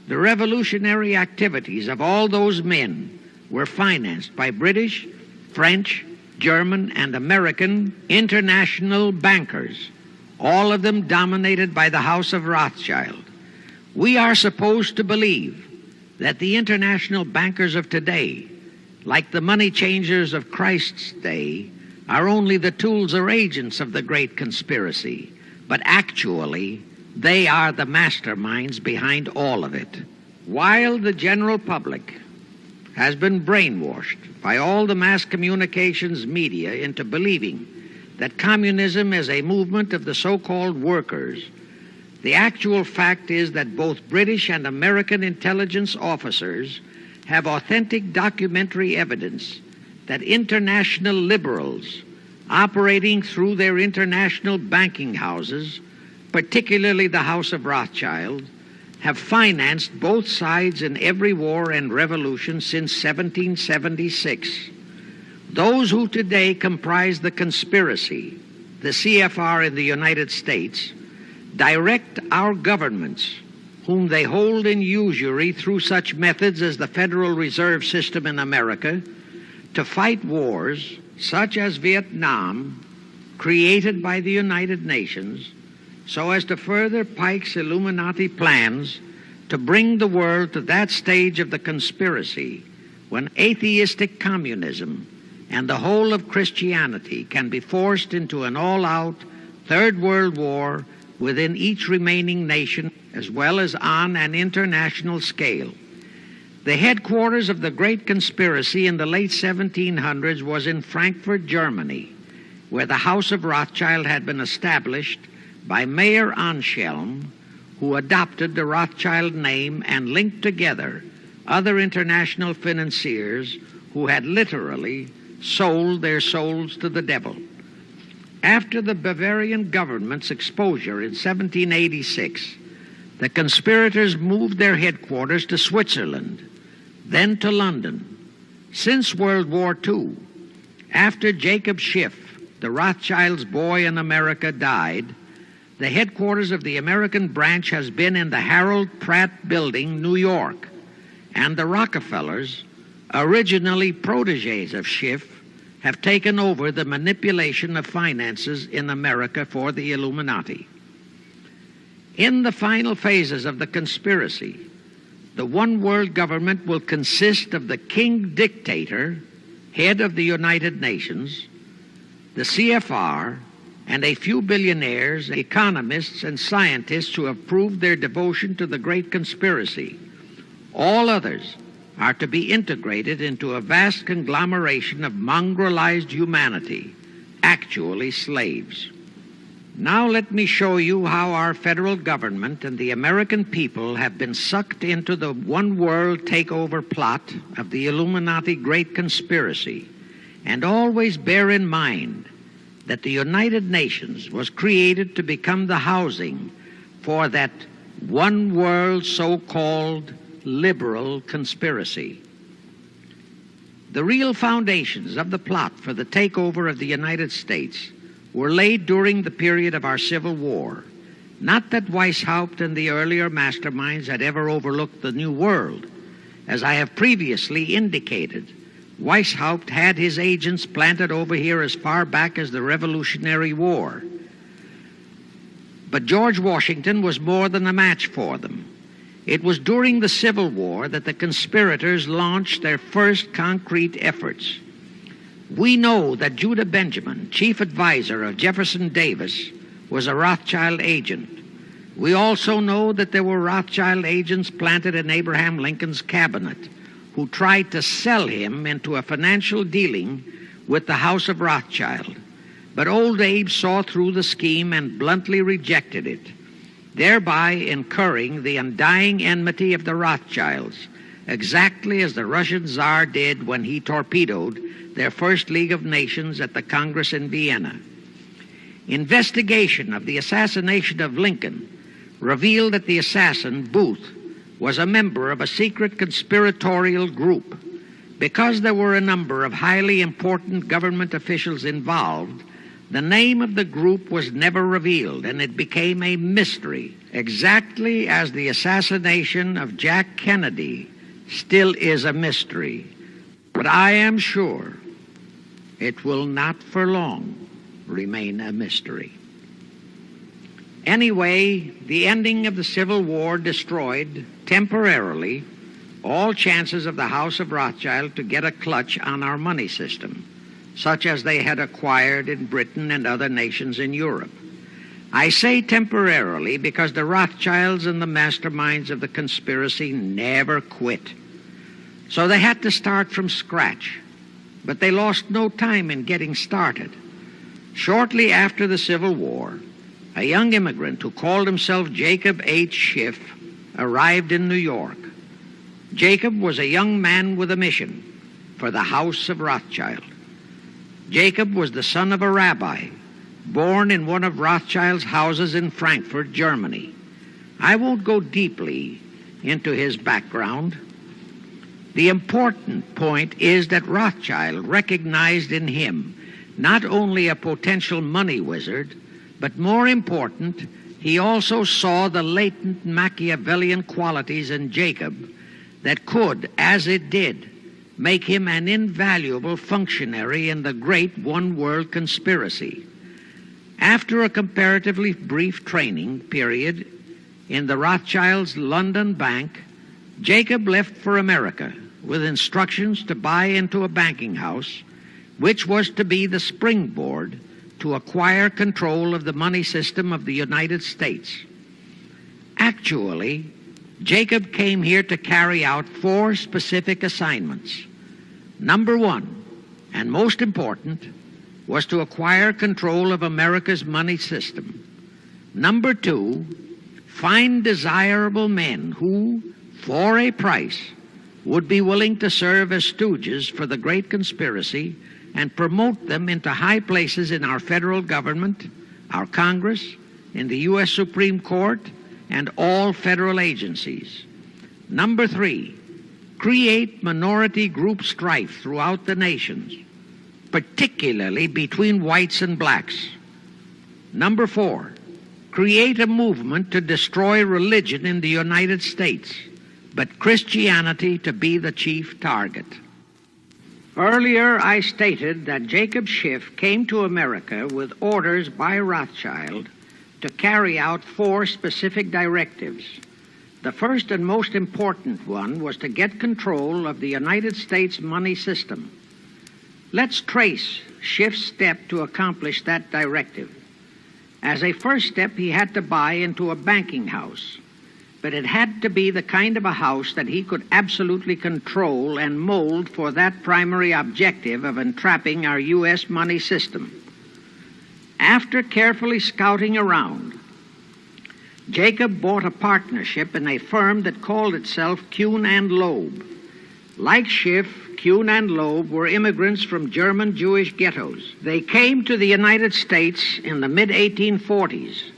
S1: The revolutionary activities of all those men were financed by British, French, German, and American international bankers, all of them dominated by the House of Rothschild. We are supposed to believe that the international bankers of today, like the money changers of Christ's day, are only the tools or agents of the great conspiracy, but actually they are the masterminds behind all of it. While the general public has been brainwashed by all the mass communications media into believing that communism is a movement of the so-called workers, the actual fact is that both British and American intelligence officers have authentic documentary evidence that international liberals operating through their international banking houses, particularly the House of Rothschild, have financed both sides in every war and revolution since 1776. Those who today comprise the conspiracy, the CFR in the United States, direct our governments, whom they hold in usury through such methods as the Federal Reserve System in America, to fight wars such as Vietnam, created by the United Nations, so as to further Pike's Illuminati plans to bring the world to that stage of the conspiracy when atheistic communism and the whole of Christianity can be forced into an all-out Third World War within each remaining nation, as well as on an international scale. The headquarters of the great conspiracy in the late 1700s was in Frankfurt, Germany, where the House of Rothschild had been established by Mayer Anschelm, who adopted the Rothschild name and linked together other international financiers who had literally sold their souls to the devil. After the Bavarian government's exposure in 1786, the conspirators moved their headquarters to Switzerland, then to London. Since World War II, after Jacob Schiff, the Rothschild's boy in America, died, the headquarters of the American branch has been in the Harold Pratt Building, New York, and the Rockefellers, originally protégés of Schiff, have taken over the manipulation of finances in America for the Illuminati. In the final phases of the conspiracy, the one world government will consist of the king dictator, head of the United Nations, the CFR, and a few billionaires, economists, and scientists who have proved their devotion to the great conspiracy. All others are to be integrated into a vast conglomeration of mongrelized humanity, actually slaves. Now let me show you how our federal government and the American people have been sucked into the one world takeover plot of the Illuminati great conspiracy. And always bear in mind that the United Nations was created to become the housing for that one world so-called liberal conspiracy. The real foundations of the plot for the takeover of the United States were laid during the period of our Civil War. Not that Weishaupt and the earlier masterminds had ever overlooked the New World. As I have previously indicated, Weishaupt had his agents planted over here as far back as the Revolutionary War. But George Washington was more than a match for them. It was during the Civil War that the conspirators launched their first concrete efforts. We know that Judah Benjamin, chief advisor of Jefferson Davis, was a Rothschild agent. We also know that there were Rothschild agents planted in Abraham Lincoln's cabinet who tried to sell him into a financial dealing with the House of Rothschild. But old Abe saw through the scheme and bluntly rejected it, thereby incurring the undying enmity of the Rothschilds, exactly as the Russian Tsar did when he torpedoed their first League of Nations at the Congress in Vienna. Investigation of the assassination of Lincoln revealed that the assassin, Booth, was a member of a secret conspiratorial group. Because there were a number of highly important government officials involved, the name of the group was never revealed, and it became a mystery, exactly as the assassination of Jack Kennedy still is a mystery. But I am sure it will not for long remain a mystery. Anyway, the ending of the Civil War destroyed, temporarily, all chances of the House of Rothschild to get a clutch on our money system, such as they had acquired in Britain and other nations in Europe. I say temporarily because the Rothschilds and the masterminds of the conspiracy never quit. So they had to start from scratch, but they lost no time in getting started. Shortly after the Civil War, a young immigrant who called himself Jacob H. Schiff arrived in New York. Jacob was a young man with a mission for the House of Rothschild. Jacob was the son of a rabbi, born in one of Rothschild's houses in Frankfurt, Germany. I won't go deeply into his background. The important point is that Rothschild recognized in him not only a potential money wizard, but more important, he also saw the latent Machiavellian qualities in Jacob that could, as it did, make him an invaluable functionary in the great one-world conspiracy. After a comparatively brief training period in the Rothschilds' London bank, Jacob left for America with instructions to buy into a banking house, which was to be the springboard to acquire control of the money system of the United States. Actually, Jacob came here to carry out 4 specific assignments. Number 1, and most important, was to acquire control of America's money system. Number 2, find desirable men who, for a price, would be willing to serve as stooges for the great conspiracy and promote them into high places in our federal government, our Congress, in the U.S. Supreme Court, and all federal agencies. Number 3, create minority group strife throughout the nations, particularly between whites and blacks. Number 4, create a movement to destroy religion in the United States, but Christianity to be the chief target. Earlier, I stated that Jacob Schiff came to America with orders by Rothschild to carry out 4 specific directives. The first and most important one was to get control of the United States money system. Let's trace Schiff's step to accomplish that directive. As a first step, he had to buy into a banking house, but it had to be the kind of a house that he could absolutely control and mold for that primary objective of entrapping our U.S. money system. After carefully scouting around, Jacob bought a partnership in a firm that called itself Kuhn and Loeb. Like Schiff, Kuhn and Loeb were immigrants from German Jewish ghettos. They came to the United States in the mid-1840s,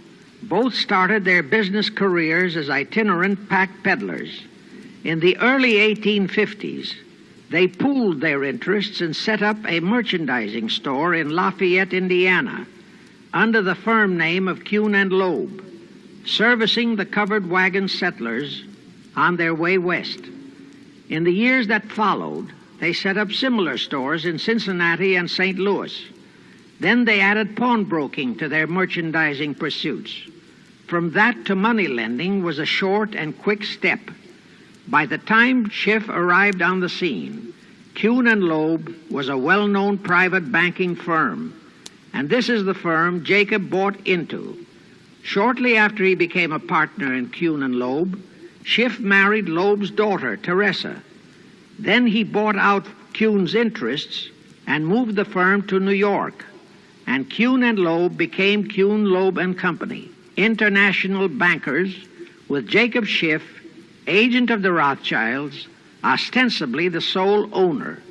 S1: Both started their business careers as itinerant pack peddlers. In the early 1850s, they pooled their interests and set up a merchandising store in Lafayette, Indiana, under the firm name of Kuhn and Loeb, servicing the covered wagon settlers on their way west. In the years that followed, they set up similar stores in Cincinnati and St. Louis. Then they added pawnbroking to their merchandising pursuits. From that to money lending was a short and quick step. By the time Schiff arrived on the scene, Kuhn and Loeb was a well-known private banking firm, and this is the firm Jacob bought into. Shortly after he became a partner in Kuhn and Loeb, Schiff married Loeb's daughter, Teresa. Then he bought out Kuhn's interests and moved the firm to New York, and Kuhn and Loeb became Kuhn, Loeb and Company, international bankers, with Jacob Schiff, agent of the Rothschilds, ostensibly the sole owner.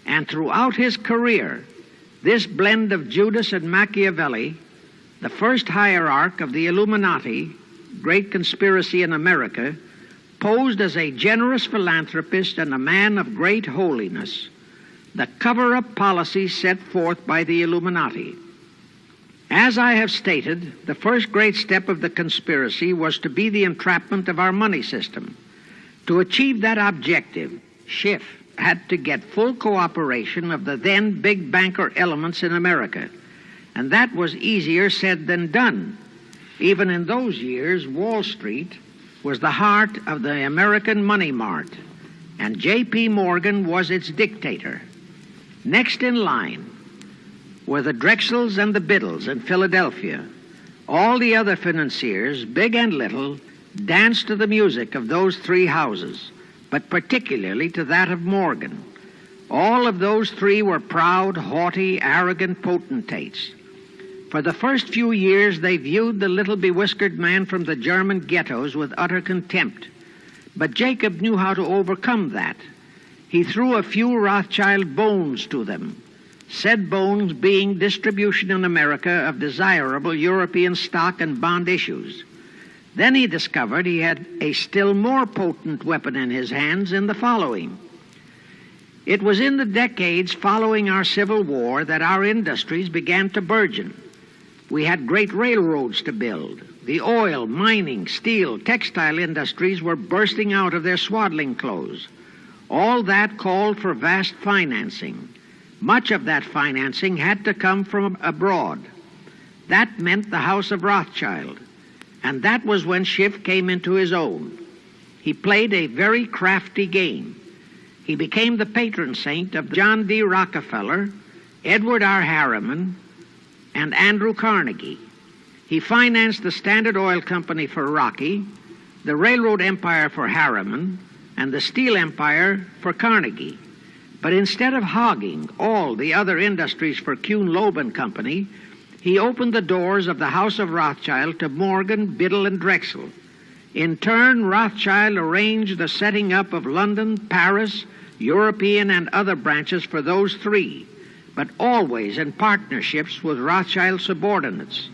S1: And throughout his career, this blend of Judas and Machiavelli, the first hierarch of the Illuminati, great conspiracy in America, posed as a generous philanthropist and a man of great holiness, the cover-up policy set forth by the Illuminati. As I have stated, the first great step of the conspiracy was to be the entrapment of our money system. To achieve that objective, Schiff had to get full cooperation of the then big banker elements in America, and that was easier said than done. Even in those years, Wall Street was the heart of the American money mart, and J.P. Morgan was its dictator. Next in line were the Drexels and the Biddles in Philadelphia. All the other financiers, big and little, danced to the music of those three houses, but particularly to that of Morgan. All of those three were proud, haughty, arrogant potentates. For the first few years, they viewed the little bewhiskered man from the German ghettos with utter contempt. But Jacob knew how to overcome that. He threw a few Rothschild bones to them, said bones being distribution in America of desirable European stock and bond issues. Then he discovered he had a still more potent weapon in his hands in the following. It was in the decades following our Civil War that our industries began to burgeon. We had great railroads to build. The oil, mining, steel, textile industries were bursting out of their swaddling clothes. All that called for vast financing. Much of that financing had to come from abroad. That meant the House of Rothschild, and that was when Schiff came into his own. He played a very crafty game. He became the patron saint of John D. Rockefeller, Edward R. Harriman, and Andrew Carnegie. He financed the Standard Oil Company for Rocky, the railroad empire for Harriman, and the steel empire for Carnegie. But instead of hogging all the other industries for Kuhn, Loeb and Company, he opened the doors of the House of Rothschild to Morgan, Biddle, and Drexel. In turn, Rothschild arranged the setting up of London, Paris, European, and other branches for those three, but always in partnerships with Rothschild subordinates.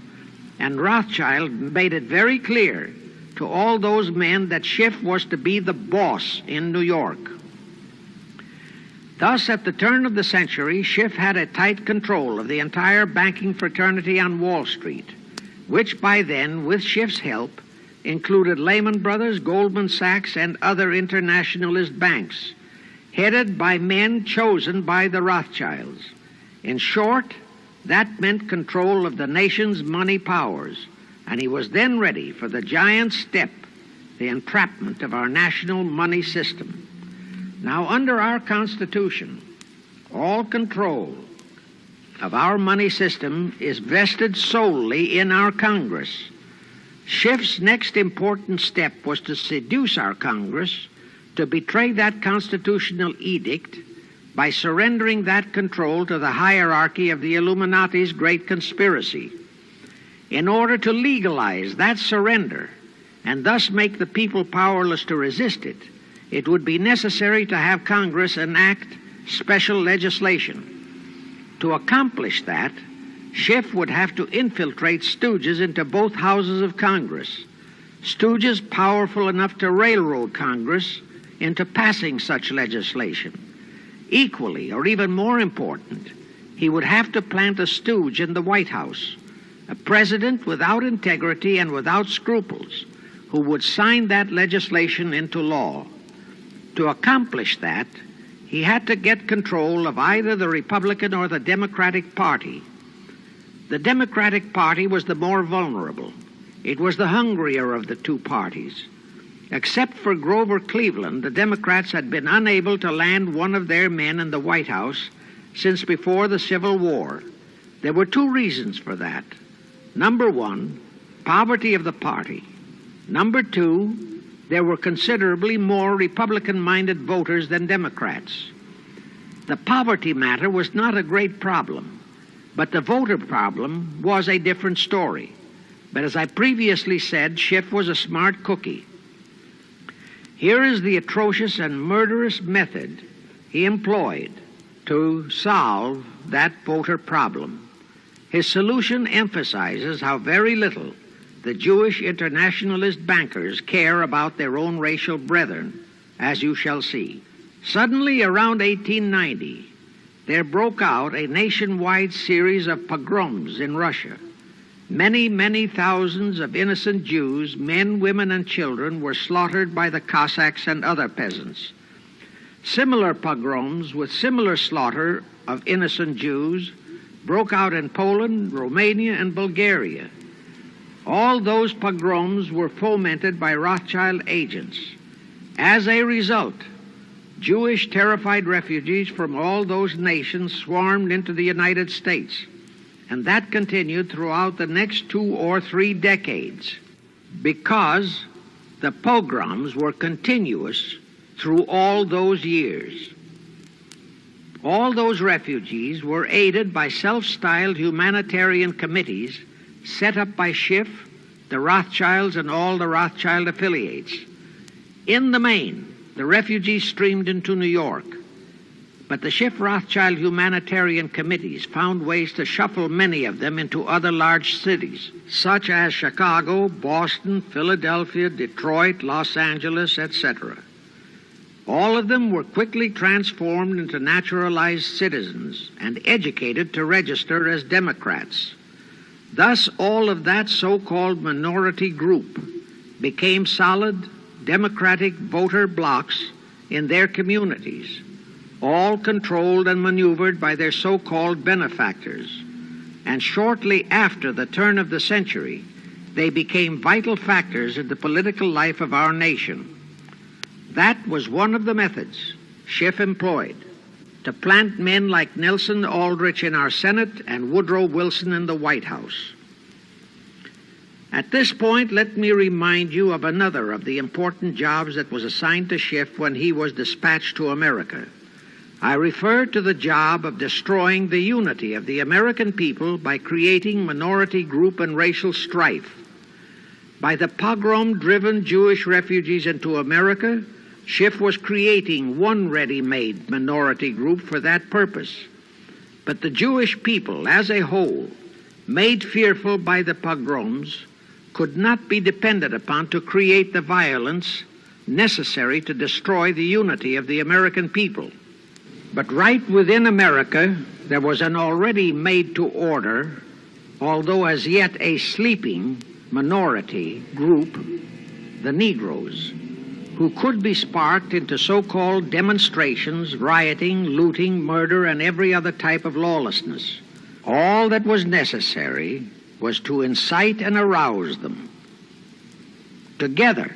S1: And Rothschild made it very clear to all those men that Schiff was to be the boss in New York. Thus, at the turn of the century, Schiff had a tight control of the entire banking fraternity on Wall Street, which by then, with Schiff's help, included Lehman Brothers, Goldman Sachs, and other internationalist banks, headed by men chosen by the Rothschilds. In short, that meant control of the nation's money powers, and he was then ready for the giant step, the entrapment of our national money system. Now, under our Constitution, all control of our money system is vested solely in our Congress. Schiff's next important step was to seduce our Congress to betray that constitutional edict by surrendering that control to the hierarchy of the Illuminati's great conspiracy. In order to legalize that surrender and thus make the people powerless to resist it, it would be necessary to have Congress enact special legislation. To accomplish that, Schiff would have to infiltrate stooges into both houses of Congress, stooges powerful enough to railroad Congress into passing such legislation. Equally, or even more important, he would have to plant a stooge in the White House, a president without integrity and without scruples, who would sign that legislation into law. To accomplish that, he had to get control of either the Republican or the Democratic Party. The Democratic Party was the more vulnerable. It was the hungrier of the two parties. Except for Grover Cleveland, the Democrats had been unable to land one of their men in the White House since before the Civil War. There were two reasons for that. Number one, poverty of the party. Number two, there were considerably more Republican-minded voters than Democrats. The poverty matter was not a great problem, but the voter problem was a different story. But as I previously said, Schiff was a smart cookie. Here is the atrocious and murderous method he employed to solve that voter problem. His solution emphasizes how very little the Jewish internationalist bankers care about their own racial brethren, as you shall see. Suddenly, around 1890, there broke out a nationwide series of pogroms in Russia. Many, many thousands of innocent Jews, men, women, and children, were slaughtered by the Cossacks and other peasants. Similar pogroms with similar slaughter of innocent Jews broke out in Poland, Romania, and Bulgaria. All those pogroms were fomented by Rothschild agents. As a result, Jewish terrified refugees from all those nations swarmed into the United States, and that continued throughout the next 2 or 3 decades because the pogroms were continuous through all those years. All those refugees were aided by self-styled humanitarian committees set up by Schiff, the Rothschilds, and all the Rothschild affiliates. In the main, the refugees streamed into New York, but the Schiff-Rothschild humanitarian committees found ways to shuffle many of them into other large cities, such as Chicago, Boston, Philadelphia, Detroit, Los Angeles, etc. All of them were quickly transformed into naturalized citizens and educated to register as Democrats. Thus, all of that so-called minority group became solid Democratic voter blocs in their communities, all controlled and maneuvered by their so-called benefactors. And shortly after the turn of the century, they became vital factors in the political life of our nation. That was one of the methods Schiff employed to plant men like Nelson Aldrich in our Senate and Woodrow Wilson in the White House. At this point, let me remind you of another of the important jobs that was assigned to Schiff when he was dispatched to America. I refer to the job of destroying the unity of the American people by creating minority group and racial strife. By the pogrom-driven Jewish refugees into America, Schiff was creating one ready-made minority group for that purpose. But the Jewish people as a whole, made fearful by the pogroms, could not be depended upon to create the violence necessary to destroy the unity of the American people. But right within America, there was an already made-to-order, although as yet a sleeping minority group, the Negroes, who could be sparked into so-called demonstrations, rioting, looting, murder, and every other type of lawlessness. All that was necessary was to incite and arouse them. Together,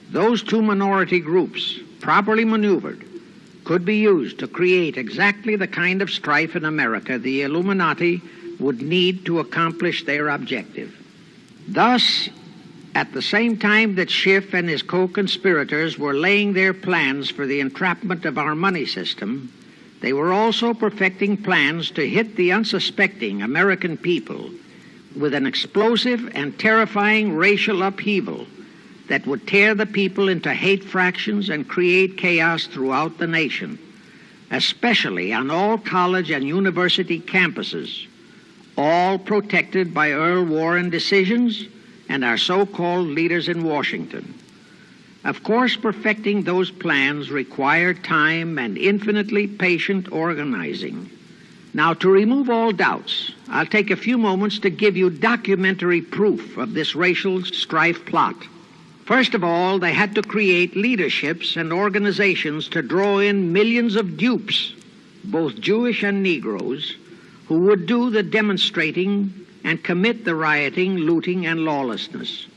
S1: those two minority groups, properly maneuvered, could be used to create exactly the kind of strife in America the Illuminati would need to accomplish their objective. Thus, at the same time that Schiff and his co-conspirators were laying their plans for the entrapment of our money system, they were also perfecting plans to hit the unsuspecting American people with an explosive and terrifying racial upheaval that would tear the people into hate fractions and create chaos throughout the nation, especially on all college and university campuses. all protected by Earl Warren decisions and our so-called leaders in Washington. Of course, perfecting those plans required time and infinitely patient organizing. Now, to remove all doubts, I'll take a few moments to give you documentary proof of this racial strife plot. First of all, they had to create leaderships and organizations to draw in millions of dupes, both Jewish and Negroes, who would do the demonstrating and commit the rioting, looting, and lawlessness.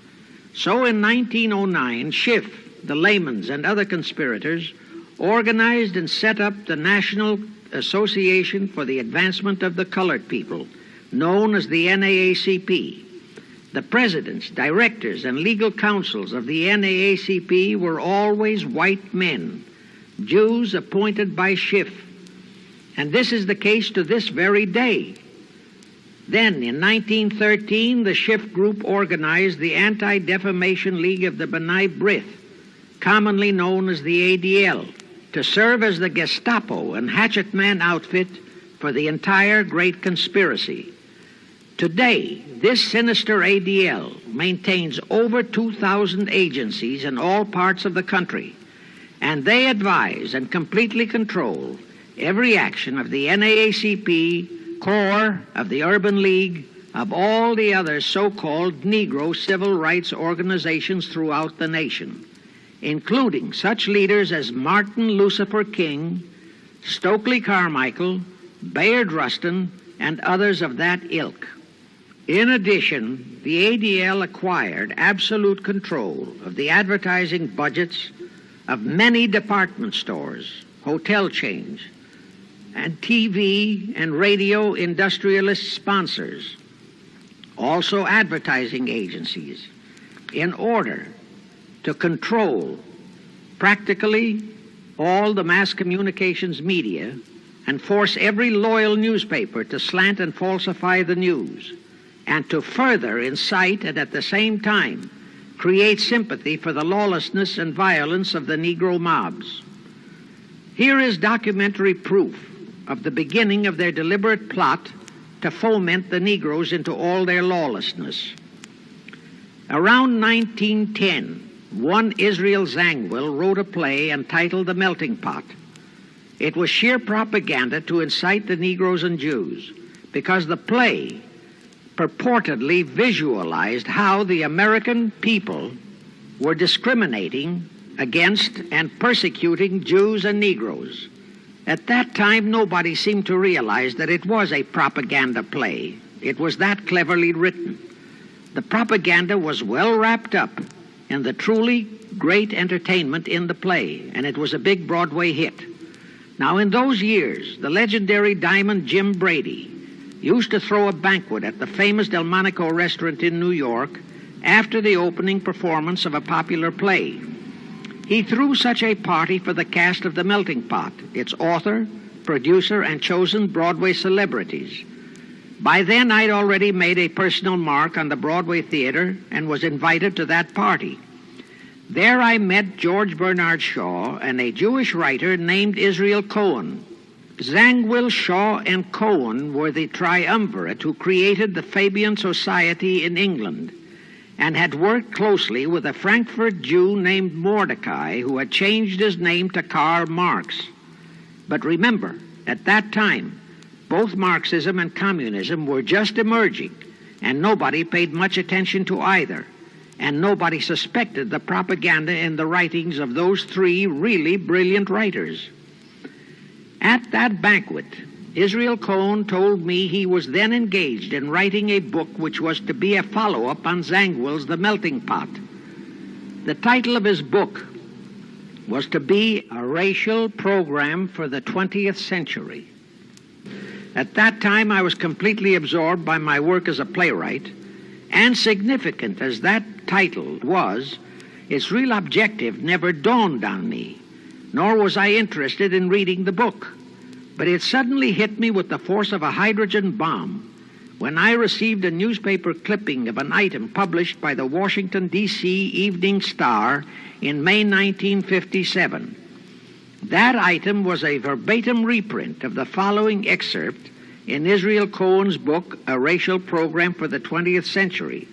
S1: So in 1909, Schiff, the Laymans, and other conspirators organized and set up the National Association for the Advancement of the Colored People, known as the NAACP. The presidents, directors, and legal counsels of the NAACP were always white men, Jews appointed by Schiff. And this is the case to this very day. Then, in 1913, the Schiff Group organized the Anti-Defamation League of the B'nai B'rith, commonly known as the ADL, to serve as the Gestapo and hatchet man outfit for the entire great conspiracy. Today, this sinister ADL maintains over 2,000 agencies in all parts of the country, and they advise and completely control every action of the NAACP, CORE, of the Urban League, of all the other so-called Negro civil rights organizations throughout the nation, including such leaders as Martin Lucifer King, Stokely Carmichael, Bayard Rustin, and others of that ilk. In addition, the ADL acquired absolute control of the advertising budgets of many department stores, hotel chains, and TV and radio industrialist sponsors, also advertising agencies, in order to control practically all the mass communications media and force every loyal newspaper to slant and falsify the news, and to further incite and at the same time create sympathy for the lawlessness and violence of the Negro mobs. Here is documentary proof of the beginning of their deliberate plot to foment the Negroes into all their lawlessness. Around 1910, one Israel Zangwill wrote a play entitled The Melting Pot. It was sheer propaganda to incite the Negroes and Jews, because the play purportedly visualized how the American people were discriminating against and persecuting Jews and Negroes. At that time, nobody seemed to realize that it was a propaganda play. It was that cleverly written. The propaganda was well wrapped up in the truly great entertainment in the play, and it was a big Broadway hit. Now, in those years, the legendary Diamond Jim Brady used to throw a banquet at the famous Delmonico restaurant in New York after the opening performance of a popular play. He threw such a party for the cast of The Melting Pot, its author, producer, and chosen Broadway celebrities. By then, I'd already made a personal mark on the Broadway theater and was invited to that party. There I met George Bernard Shaw and a Jewish writer named Israel Cohen. Zangwill, Shaw, and Cohen were the triumvirate who created the Fabian Society in England and had worked closely with a Frankfurt Jew named Mordecai, who had changed his name to Karl Marx. But remember, at that time, both Marxism and communism were just emerging, and nobody paid much attention to either, and nobody suspected the propaganda in the writings of those three really brilliant writers. At that banquet, Israel Cohen told me he was then engaged in writing a book which was to be a follow-up on Zangwill's The Melting Pot. The title of his book was to be A Racial Program for the 20th Century. At that time, I was completely absorbed by my work as a playwright, and significant as that title was, its real objective never dawned on me, nor was I interested in reading the book. But it suddenly hit me with the force of a hydrogen bomb when I received a newspaper clipping of an item published by the Washington, D.C. Evening Star in May 1957. That item was a verbatim reprint of the following excerpt in Israel Cohen's book, A Racial Program for the 20th Century,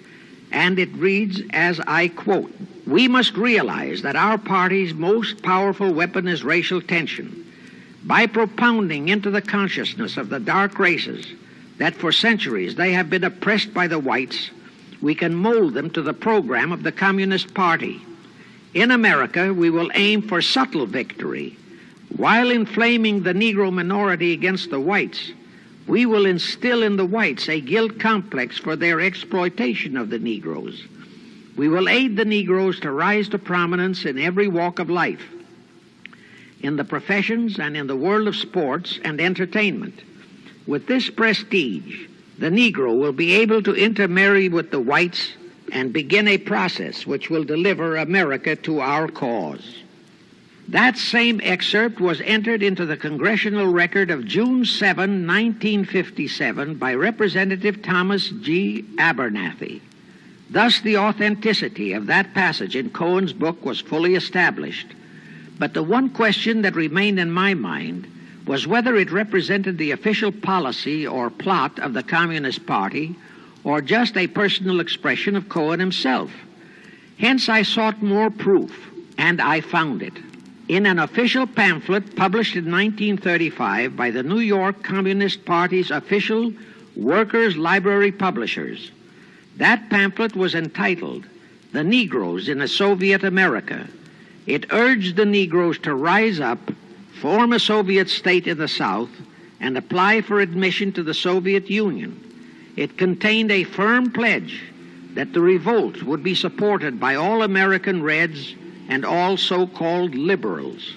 S1: and it reads, as I quote, "We must realize that our party's most powerful weapon is racial tension. By propounding into the consciousness of the dark races that for centuries they have been oppressed by the whites, we can mold them to the program of the Communist Party. In America, we will aim for subtle victory. While inflaming the Negro minority against the whites, we will instill in the whites a guilt complex for their exploitation of the Negroes. We will aid the Negroes to rise to prominence in every walk of life, in the professions and in the world of sports and entertainment. With this prestige, the Negro will be able to intermarry with the whites and begin a process which will deliver America to our cause." That same excerpt was entered into the congressional record of June 7, 1957 by Representative Thomas G. Abernathy. Thus the authenticity of that passage in Cohen's book was fully established. But the one question that remained in my mind was whether it represented the official policy or plot of the Communist Party or just a personal expression of Cohen himself. Hence I sought more proof, and I found it. In an official pamphlet published in 1935 by the New York Communist Party's official Workers' Library Publishers. That pamphlet was entitled, "The Negroes in a Soviet America." It urged the Negroes to rise up, form a Soviet state in the South, and apply for admission to the Soviet Union. It contained a firm pledge that the revolt would be supported by all American Reds and all so-called liberals.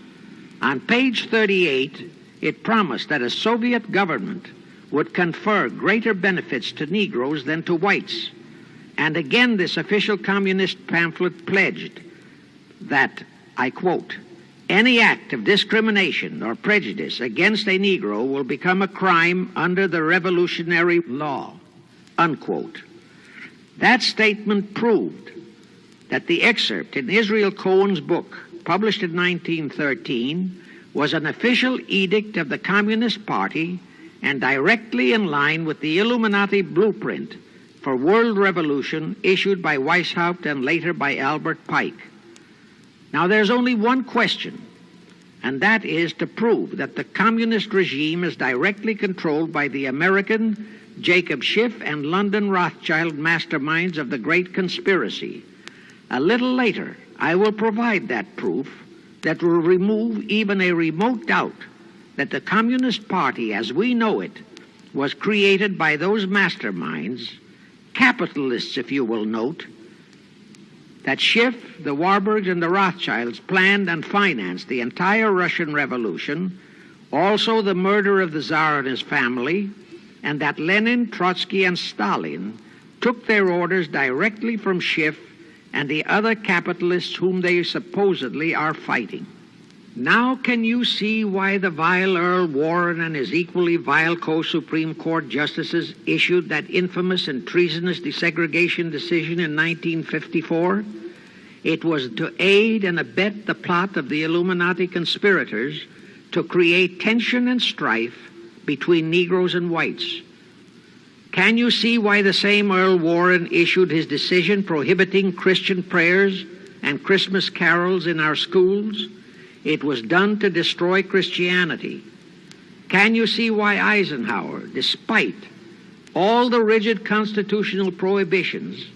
S1: On page 38, it promised that a Soviet government would confer greater benefits to Negroes than to whites. And again, this official communist pamphlet pledged that, I quote, "Any act of discrimination or prejudice against a Negro will become a crime under the revolutionary law," unquote. That statement proved that the excerpt in Israel Cohen's book, published in 1913, was an official edict of the Communist Party and directly in line with the Illuminati blueprint for world revolution issued by Weishaupt and later by Albert Pike. Now there's only one question, and that is to prove that the communist regime is directly controlled by the American Jacob Schiff and London Rothschild masterminds of the Great Conspiracy. A little later, I will provide that proof that will remove even a remote doubt that the Communist Party, as we know it, was created by those masterminds, capitalists, if you will note, that Schiff, the Warburgs, and the Rothschilds planned and financed the entire Russian Revolution, also the murder of the Tsar and his family, and that Lenin, Trotsky, and Stalin took their orders directly from Schiff and the other capitalists whom they supposedly are fighting. Now can you see why the vile Earl Warren and his equally vile co-Supreme Court justices issued that infamous and treasonous desegregation decision in 1954? It was to aid and abet the plot of the Illuminati conspirators to create tension and strife between Negroes and whites. Can you see why the same Earl Warren issued his decision prohibiting Christian prayers and Christmas carols in our schools? It was done to destroy Christianity. Can you see why Eisenhower, despite all the rigid constitutional prohibitions,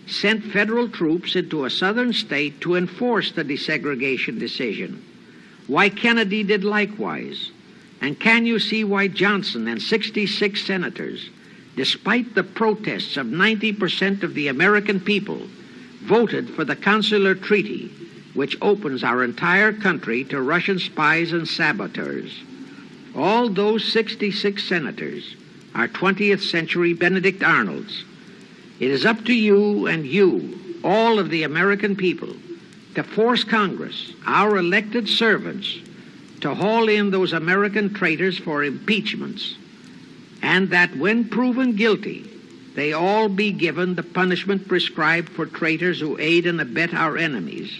S1: sent federal troops into a southern state to enforce the desegregation decision? Why Kennedy did likewise? And can you see why Johnson and 66 senators, despite the protests of 90% of the American people, voted for the Consular Treaty, which opens our entire country to Russian spies and saboteurs? All those 66 senators are 20th century Benedict Arnolds. It is up to you and you, all of the American people, to force Congress, our elected servants, to haul in those American traitors for impeachments, and that when proven guilty, they all be given the punishment prescribed for traitors who aid and abet our enemies.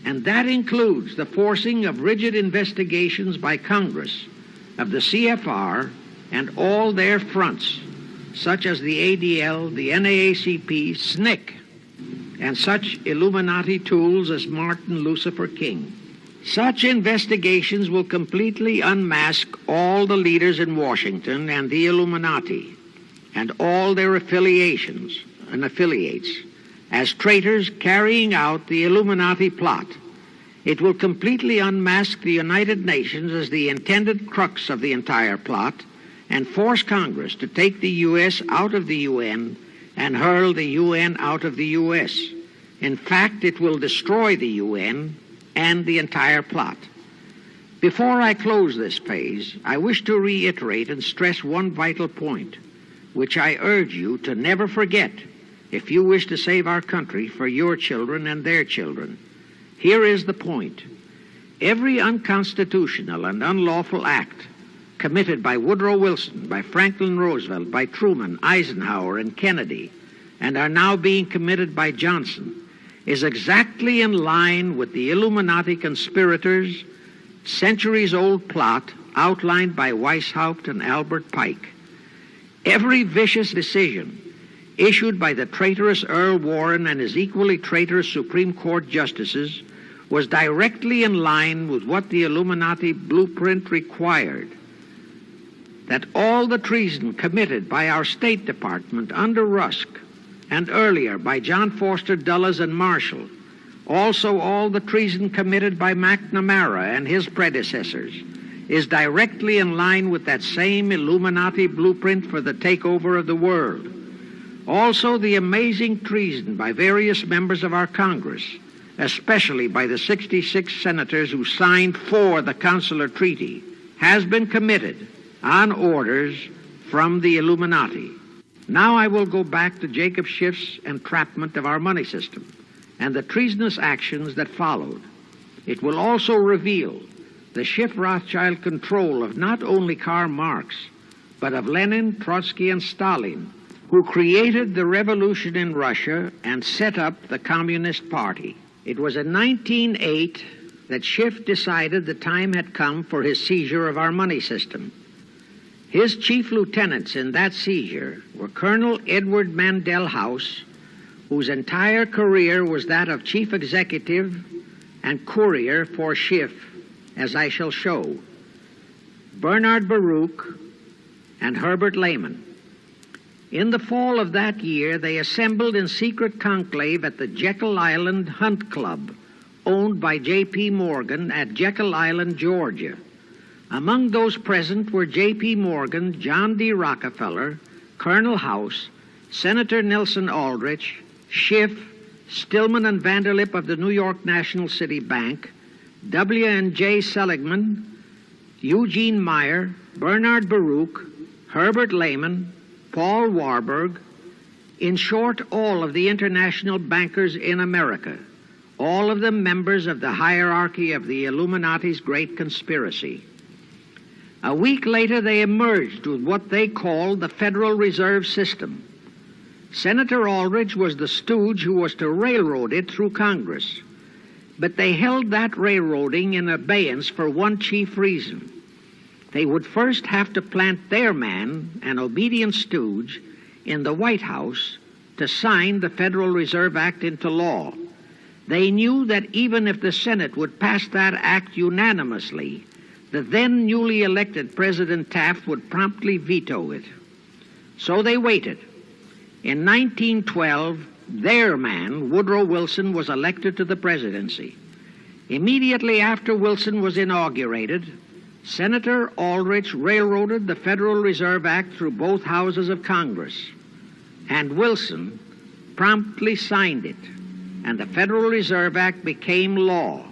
S1: And that includes the forcing of rigid investigations by Congress of the CFR and all their fronts, such as the ADL, the NAACP, SNCC, and such Illuminati tools as Martin Lucifer King. Such investigations will completely unmask all the leaders in Washington and the Illuminati and all their affiliations and affiliates as traitors carrying out the Illuminati plot. It will completely unmask the United Nations as the intended crux of the entire plot and force Congress to take the U.S. out of the UN and hurl the UN out of the U.S. In fact, it will destroy the UN and the entire plot. Before I close this phase, I wish to reiterate and stress one vital point, which I urge you to never forget if you wish to save our country for your children and their children. Here is the point. Every unconstitutional and unlawful act committed by Woodrow Wilson, by Franklin Roosevelt, by Truman, Eisenhower, and Kennedy, and are now being committed by Johnson, is exactly in line with the Illuminati conspirators' centuries-old plot outlined by Weishaupt and Albert Pike. Every vicious decision issued by the traitorous Earl Warren and his equally traitorous Supreme Court justices was directly in line with what the Illuminati blueprint required. That all the treason committed by our State Department under Rusk and earlier by John Foster Dulles and Marshall, also all the treason committed by McNamara and his predecessors, is directly in line with that same Illuminati blueprint for the takeover of the world. Also the amazing treason by various members of our Congress, especially by the 66 senators who signed for the Consular Treaty, has been committed on orders from the Illuminati. Now I will go back to Jacob Schiff's entrapment of our money system and the treasonous actions that followed. It will also reveal the Schiff-Rothschild control of not only Karl Marx, but of Lenin, Trotsky, and Stalin, who created the revolution in Russia and set up the Communist Party. It was in 1908 that Schiff decided the time had come for his seizure of our money system. His chief lieutenants in that seizure were Colonel Edward Mandel House, whose entire career was that of chief executive and courier for Schiff, as I shall show, Bernard Baruch, and Herbert Lehman. In the fall of that year, they assembled in secret conclave at the Jekyll Island Hunt Club, owned by J.P. Morgan at Jekyll Island, Georgia. Among those present were J.P. Morgan, John D. Rockefeller, Colonel House, Senator Nelson Aldrich, Schiff, Stillman and Vanderlip of the New York National City Bank, W.N.J. Seligman, Eugene Meyer, Bernard Baruch, Herbert Lehman, Paul Warburg, in short, all of the international bankers in America, all of them members of the hierarchy of the Illuminati's great conspiracy. A week later, they emerged with what they called the Federal Reserve System. Senator Aldrich was the stooge who was to railroad it through Congress. But they held that railroading in abeyance for one chief reason. They would first have to plant their man, an obedient stooge, in the White House to sign the Federal Reserve Act into law. They knew that even if the Senate would pass that act unanimously, the then newly elected President Taft would promptly veto it. So they waited. In 1912, their man, Woodrow Wilson, was elected to the presidency. Immediately after Wilson was inaugurated, Senator Aldrich railroaded the Federal Reserve Act through both houses of Congress, and Wilson promptly signed it, and the Federal Reserve Act became law.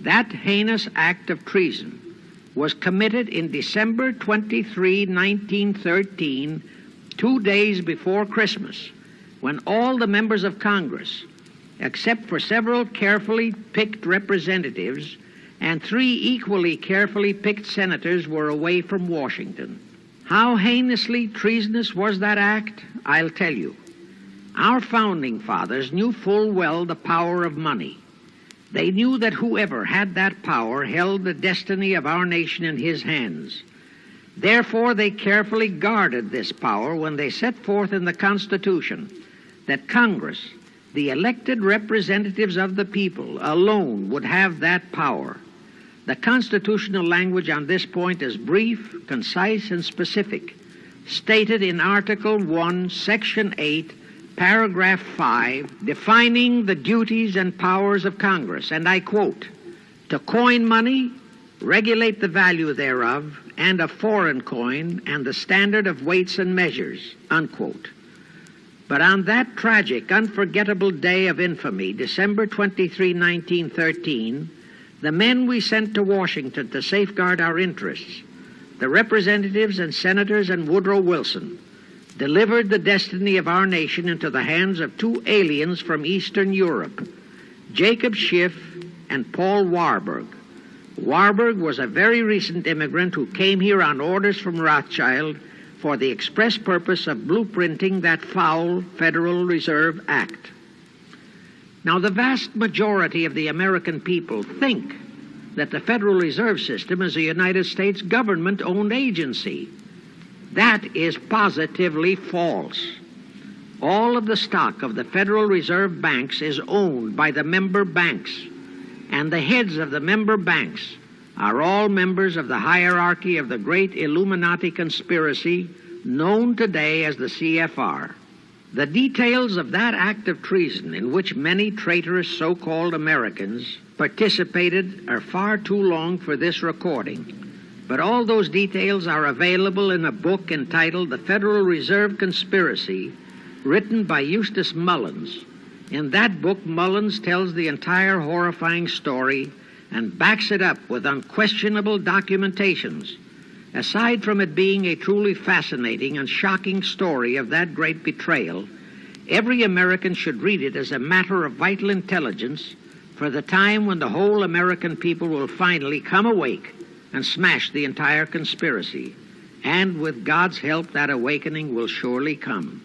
S1: That heinous act of treason was committed in December 23, 1913, 2 days before Christmas, when all the members of Congress, except for several carefully picked representatives and 3 equally carefully picked senators, were away from Washington. How heinously treasonous was that act? I'll tell you. Our founding fathers knew full well the power of money. They knew that whoever had that power held the destiny of our nation in his hands. Therefore, they carefully guarded this power when they set forth in the Constitution that Congress, the elected representatives of the people, alone would have that power. The constitutional language on this point is brief, concise, and specific, stated in Article 1, Section 8, Paragraph 5, defining the duties and powers of Congress, and I quote, "To coin money, regulate the value thereof, and of foreign coin, and the standard of weights and measures," unquote. But on that tragic, unforgettable day of infamy, December 23, 1913, the men we sent to Washington to safeguard our interests, the representatives and senators and Woodrow Wilson, delivered the destiny of our nation into the hands of two aliens from Eastern Europe, Jacob Schiff and Paul Warburg. Warburg was a very recent immigrant who came here on orders from Rothschild for the express purpose of blueprinting that foul Federal Reserve Act. Now, the vast majority of the American people think that the Federal Reserve System is a United States government-owned agency. That is positively false. All of the stock of the Federal Reserve banks is owned by the member banks, and the heads of the member banks are all members of the hierarchy of the great Illuminati conspiracy known today as the CFR. The details of that act of treason in which many traitorous so-called Americans participated are far too long for this recording, but all those details are available in a book entitled The Federal Reserve Conspiracy, written by Eustace Mullins. In that book, Mullins tells the entire horrifying story and backs it up with unquestionable documentations. Aside from it being a truly fascinating and shocking story of that great betrayal, every American should read it as a matter of vital intelligence for the time when the whole American people will finally come awake and smash the entire conspiracy. And with God's help, that awakening will surely come.